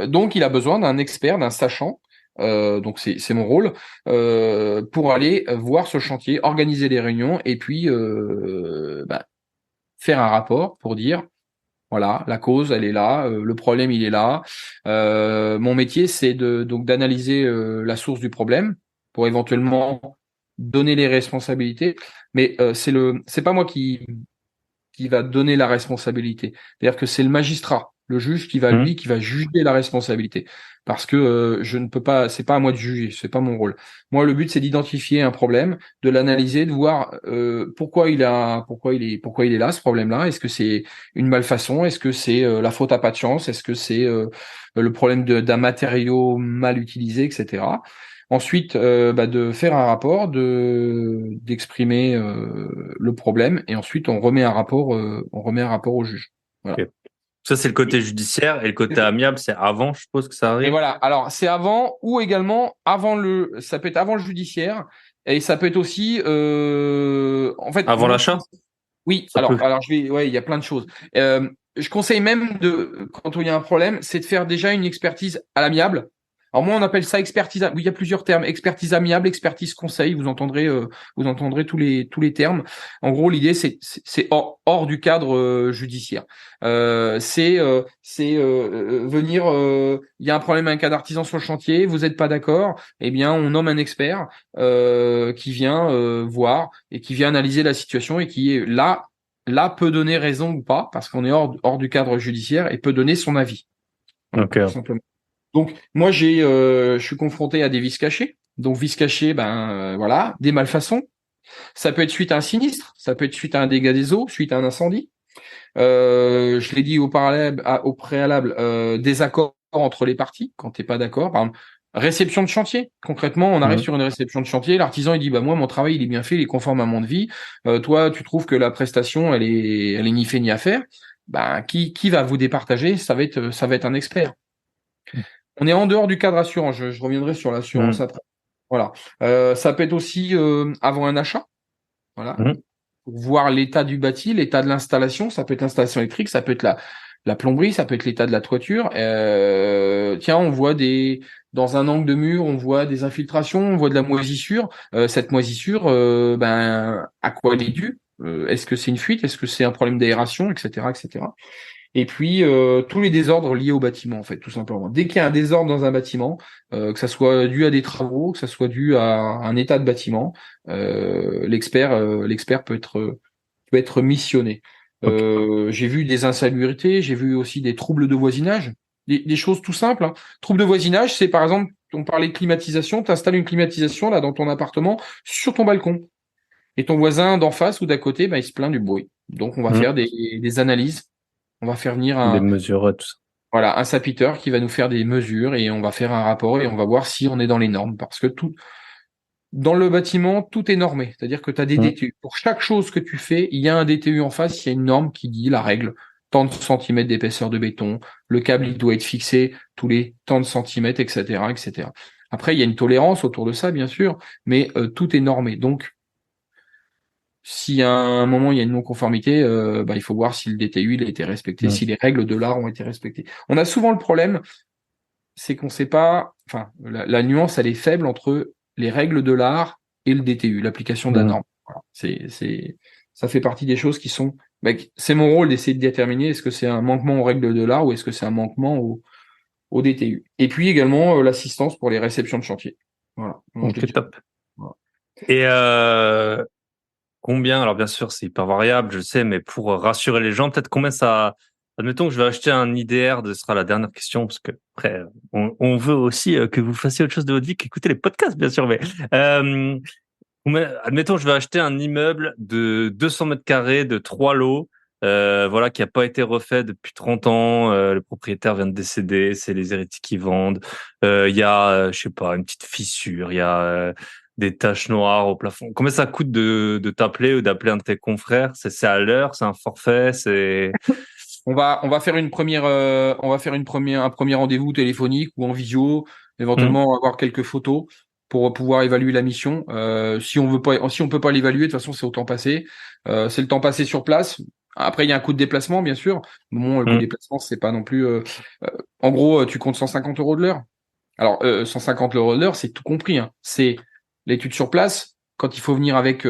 Donc, il a besoin d'un expert, d'un sachant. Donc c'est mon rôle pour aller voir ce chantier, organiser les réunions et puis faire un rapport pour dire voilà la cause elle est là, le problème il est là. Mon métier c'est donc d'analyser la source du problème pour éventuellement donner les responsabilités, mais c'est pas moi qui va donner la responsabilité. C'est-à-dire que c'est le magistrat, le juge qui va juger la responsabilité. Parce que je ne peux pas, c'est pas à moi de juger, c'est pas mon rôle. Moi, le but c'est d'identifier un problème, de l'analyser, de voir pourquoi il est là ce problème-là. Est-ce que c'est une malfaçon? Est-ce que c'est la faute à pas de chance? Est-ce que c'est le problème d'un matériau mal utilisé, etc. Ensuite, de faire un rapport, d'exprimer le problème, et ensuite on remet un rapport au juge. Voilà. Okay. Ça c'est le côté judiciaire et le côté amiable, c'est avant, je suppose que ça arrive. Et voilà. Alors c'est avant ou également ça peut être avant le judiciaire et ça peut être aussi en fait avant l'achat. Oui. Alors il y a plein de choses. Je conseille même quand il y a un problème, c'est de faire déjà une expertise à l'amiable. Alors moi, on appelle ça expertise. Oui, il y a plusieurs termes. Expertise amiable, expertise conseil. Vous entendrez tous les termes. En gros, l'idée c'est hors du cadre judiciaire. C'est venir. Il y a un problème avec un artisan sur le chantier. Vous n'êtes pas d'accord? Eh bien, on nomme un expert qui vient voir et qui vient analyser la situation et qui est là peut donner raison ou pas parce qu'on est hors du cadre judiciaire et peut donner son avis. Okay. Tout simplement. Donc moi je suis confronté à des vices cachés. Donc vice caché, voilà, des malfaçons. Ça peut être suite à un sinistre, ça peut être suite à un dégât des eaux, suite à un incendie. Je l'ai dit au préalable, désaccord entre les parties quand t'es pas d'accord. Par exemple, réception de chantier. Concrètement, on arrive sur une réception de chantier. L'artisan il dit moi mon travail il est bien fait, il est conforme à mon devis. Toi tu trouves que la prestation elle est ni fait ni à faire. Qui va vous départager? Ça va être un expert. On est en dehors du cadre assurant. Je reviendrai sur l'assurance Mhm. après. Voilà. Ça peut être aussi avant un achat. Voilà. Mhm. Pour voir l'état du bâti, l'état de l'installation. Ça peut être l'installation électrique, ça peut être la plomberie, ça peut être l'état de la toiture. Tiens, on voit dans un angle de mur, on voit des infiltrations, on voit de la moisissure. Cette moisissure, à quoi elle est due? Est-ce que c'est une fuite? Est-ce que c'est un problème d'aération, etc., etc. Et puis tous les désordres liés au bâtiment, en fait, tout simplement. Dès qu'il y a un désordre dans un bâtiment, que ça soit dû à des travaux, que ça soit dû à un état de bâtiment, l'expert peut être missionné. Ok. J'ai vu des insalubrités, j'ai vu aussi des troubles de voisinage, des choses tout simples, hein. Troubles de voisinage, c'est par exemple, on parlait de climatisation, tu installes une climatisation là dans ton appartement sur ton balcon. Et ton voisin d'en face ou d'à côté, il se plaint du bruit. Donc on va Mhm. faire des analyses. On va faire venir Des mesures, tout ça. voilà, un sapiteur qui va nous faire des mesures et on va faire un rapport et on va voir si on est dans les normes. Parce que dans le bâtiment, tout est normé. C'est-à-dire que tu as des Mhm. DTU. Pour chaque chose que tu fais, il y a un DTU en face, il y a une norme qui dit la règle, tant de centimètres d'épaisseur de béton, le câble, il doit être fixé tous les tant de centimètres, etc., etc. Après, il y a une tolérance autour de ça, bien sûr, mais tout est normé. Donc, si à un moment il y a une non-conformité, il faut voir si le DTU il a été respecté, Mhm. si les règles de l'art ont été respectées. On a souvent le problème, c'est qu'on sait pas, enfin, la nuance elle est faible entre les règles de l'art et le DTU, l'application de la Mhm. norme. Voilà. Ça fait partie des choses qui sont, c'est mon rôle d'essayer de déterminer est-ce que c'est un manquement aux règles de l'art ou est-ce que c'est un manquement au DTU. Et puis également l'assistance pour les réceptions de chantier. Voilà. Non, je l'ai Ok, dit. top. Voilà. Et combien, alors bien sûr, c'est hyper variable, je sais, mais pour rassurer les gens, peut-être combien ça. Admettons que je vais acheter un IDR, ce sera la dernière question, parce que après, on veut aussi que vous fassiez autre chose de votre vie qu'écouter les podcasts, bien sûr, mais euh, admettons, je vais acheter un immeuble de 200 mètres carrés, de 3 lots, voilà, qui a pas été refait depuis 30 ans, le propriétaire vient de décéder, c'est les héritiers qui vendent, il y a, je sais pas, une petite fissure, il y a des taches noires au plafond. Combien ça coûte de t'appeler ou d'appeler un de tes confrères? C'est à l'heure, c'est un forfait, c'est... On va faire un premier rendez-vous téléphonique ou en visio, Hum, éventuellement avoir quelques photos pour pouvoir évaluer la mission. Si on peut pas l'évaluer, de toute façon, c'est au temps passé. C'est le temps passé sur place. Après, il y a un coût de déplacement, bien sûr. Bon, le coût de hum, déplacement, c'est pas non plus. En gros, tu comptes 150 euros de l'heure. Alors, 150 euros de l'heure, c'est tout compris, hein. C'est l'étude sur place, quand il faut venir avec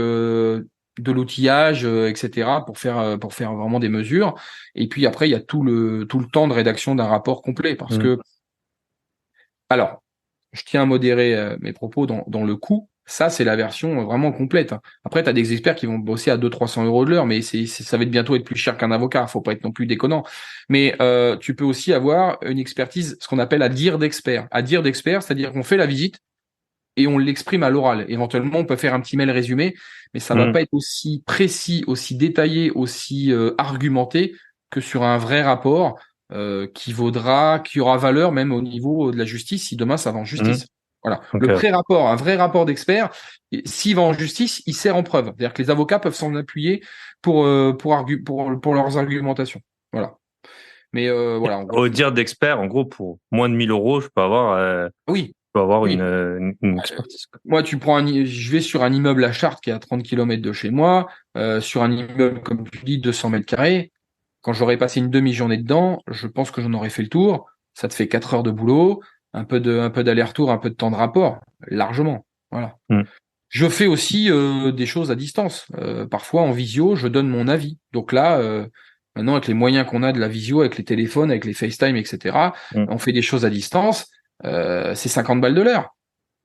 de l'outillage, etc., pour faire vraiment des mesures. Et puis après, il y a tout le temps de rédaction d'un rapport complet. Parce hum, que, alors, je tiens à modérer mes propos dans le coût. Ça, c'est la version vraiment complète, hein. Après, tu as des experts qui vont bosser à 200-300 euros de l'heure, mais ça va bientôt être plus cher qu'un avocat. Faut pas être non plus déconnant. Mais tu peux aussi avoir une expertise, ce qu'on appelle à dire d'expert. À dire d'expert, c'est-à-dire qu'on fait la visite et on l'exprime à l'oral. Éventuellement, on peut faire un petit mail résumé, mais ça va hum, pas être aussi précis, aussi détaillé, aussi argumenté que sur un vrai rapport qui aura valeur même au niveau de la justice si demain ça va en hum. justice. Voilà. Ok. Le pré-rapport, un vrai rapport d'expert, s'il va en justice, il sert en preuve. C'est-à-dire que les avocats peuvent s'en appuyer pour leurs argumentations. Voilà. Mais voilà, en gros, Au dire d'expert, en gros, pour moins de 1 000 euros, oui, je peux avoir oui. une expertise, quoi. Moi, je vais sur un immeuble à Chartres qui est à 30 km de chez moi, sur un immeuble, comme tu dis, 200 mètres carrés. Quand j'aurais passé une demi-journée dedans, je pense que j'en aurais fait le tour. Ça te fait 4 heures de boulot, un peu d'aller-retour, un peu de temps de rapport, largement. Voilà. Hum, Je fais aussi des choses à distance. Parfois, en visio, je donne mon avis. Donc là, maintenant, avec les moyens qu'on a de la visio, avec les téléphones, avec les FaceTime, etc., hum. on fait des choses à distance. C'est 50 balles de l'heure.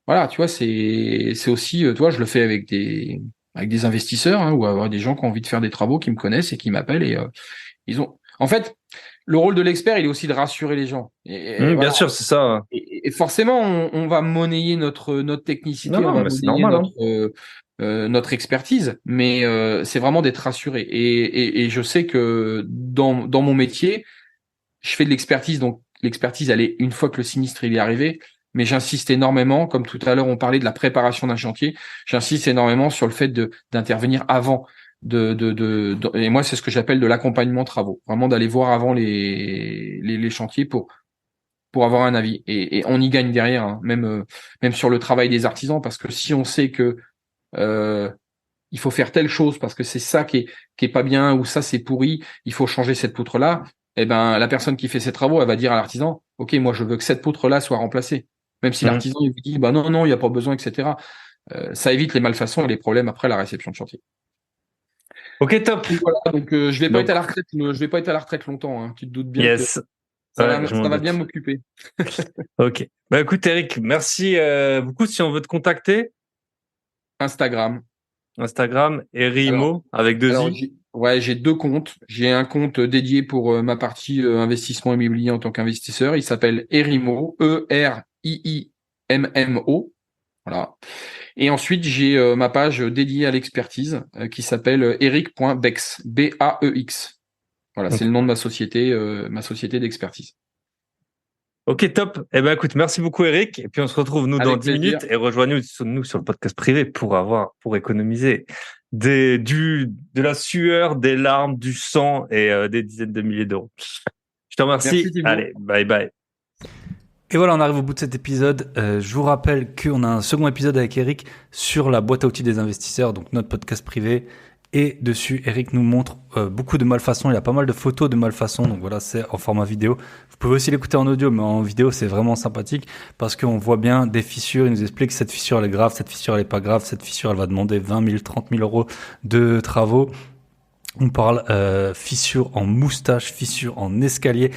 Voilà, tu vois, c'est aussi, tu vois, je le fais avec des investisseurs, hein, ou avoir des gens qui ont envie de faire des travaux, qui me connaissent et qui m'appellent et ils ont. En fait, le rôle de l'expert, il est aussi de rassurer les gens. Bien Voilà. sûr, c'est ça. Et forcément, on va monnayer notre technicité, Non, on va mais c'est monnayer normal. notre expertise, mais c'est vraiment d'être rassuré. Et je sais que dans mon métier, je fais de l'expertise, donc l'expertise, elle est une fois que le sinistre il est arrivé, mais j'insiste énormément, comme tout à l'heure on parlait de la préparation d'un chantier, j'insiste énormément sur le fait d'intervenir avant. Et moi, c'est ce que j'appelle de l'accompagnement travaux, vraiment d'aller voir avant les chantiers pour avoir un avis. Et on y gagne derrière, hein, même sur le travail des artisans, parce que si on sait que euh, il faut faire telle chose parce que c'est ça qui est pas bien ou ça c'est pourri, il faut changer cette poutre-là, eh ben la personne qui fait ses travaux, elle va dire à l'artisan, OK, moi je veux que cette poutre-là soit remplacée. Même si Mhm. l'artisan il lui dit bah non, il n'y a pas besoin, etc. Ça évite les malfaçons et les problèmes après la réception de chantier. Ok, top. Donc voilà, donc je vais pas être Donc, à la retraite, je vais pas être à la retraite longtemps, hein. Tu te doutes bien que yes. Ouais, je m'en ça va bien doute. m'occuper. Ok. Bah écoute, Eric, merci beaucoup. Si on veut te contacter, Instagram. Instagram, Alors, Erimo avec deux alors i. j'ai deux comptes. J'ai un compte dédié pour ma partie investissement immobilier en tant qu'investisseur. Il s'appelle Erimo, Eriimmo. Voilà. Et ensuite, j'ai ma page dédiée à l'expertise qui s'appelle eric.bex, Baex. Voilà, c'est Ok, le nom de ma société d'expertise. ok, top. Eh ben écoute, merci beaucoup, Eric. Et puis on se retrouve nous dans Avec 10 plaisir. minutes et rejoignez-nous sur le podcast privé pour économiser de la sueur, des larmes, du sang et des dizaines de milliers d'euros. Je te Merci remercie. Thibaut. Allez, bye bye. Et voilà, on arrive au bout de cet épisode. Je vous rappelle qu'on a un second épisode avec Eric sur la boîte à outils des investisseurs, donc notre podcast privé. Et dessus, Eric nous montre beaucoup de malfaçons. Il y a pas mal de photos de malfaçons, donc voilà, c'est en format vidéo. Vous pouvez aussi l'écouter en audio, mais en vidéo, c'est vraiment sympathique parce qu'on voit bien des fissures. Il nous explique cette fissure elle est grave, cette fissure elle est pas grave, cette fissure elle va demander 20 000, 30 000 euros de travaux. On parle fissure en moustache, fissure en escalier.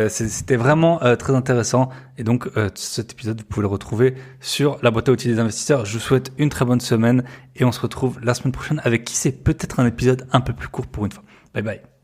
C'était vraiment très intéressant. Et donc cet épisode, vous pouvez le retrouver sur la boîte à outils des investisseurs. Je vous souhaite une très bonne semaine et on se retrouve la semaine prochaine avec qui sait peut-être un épisode un peu plus court pour une fois. Bye bye.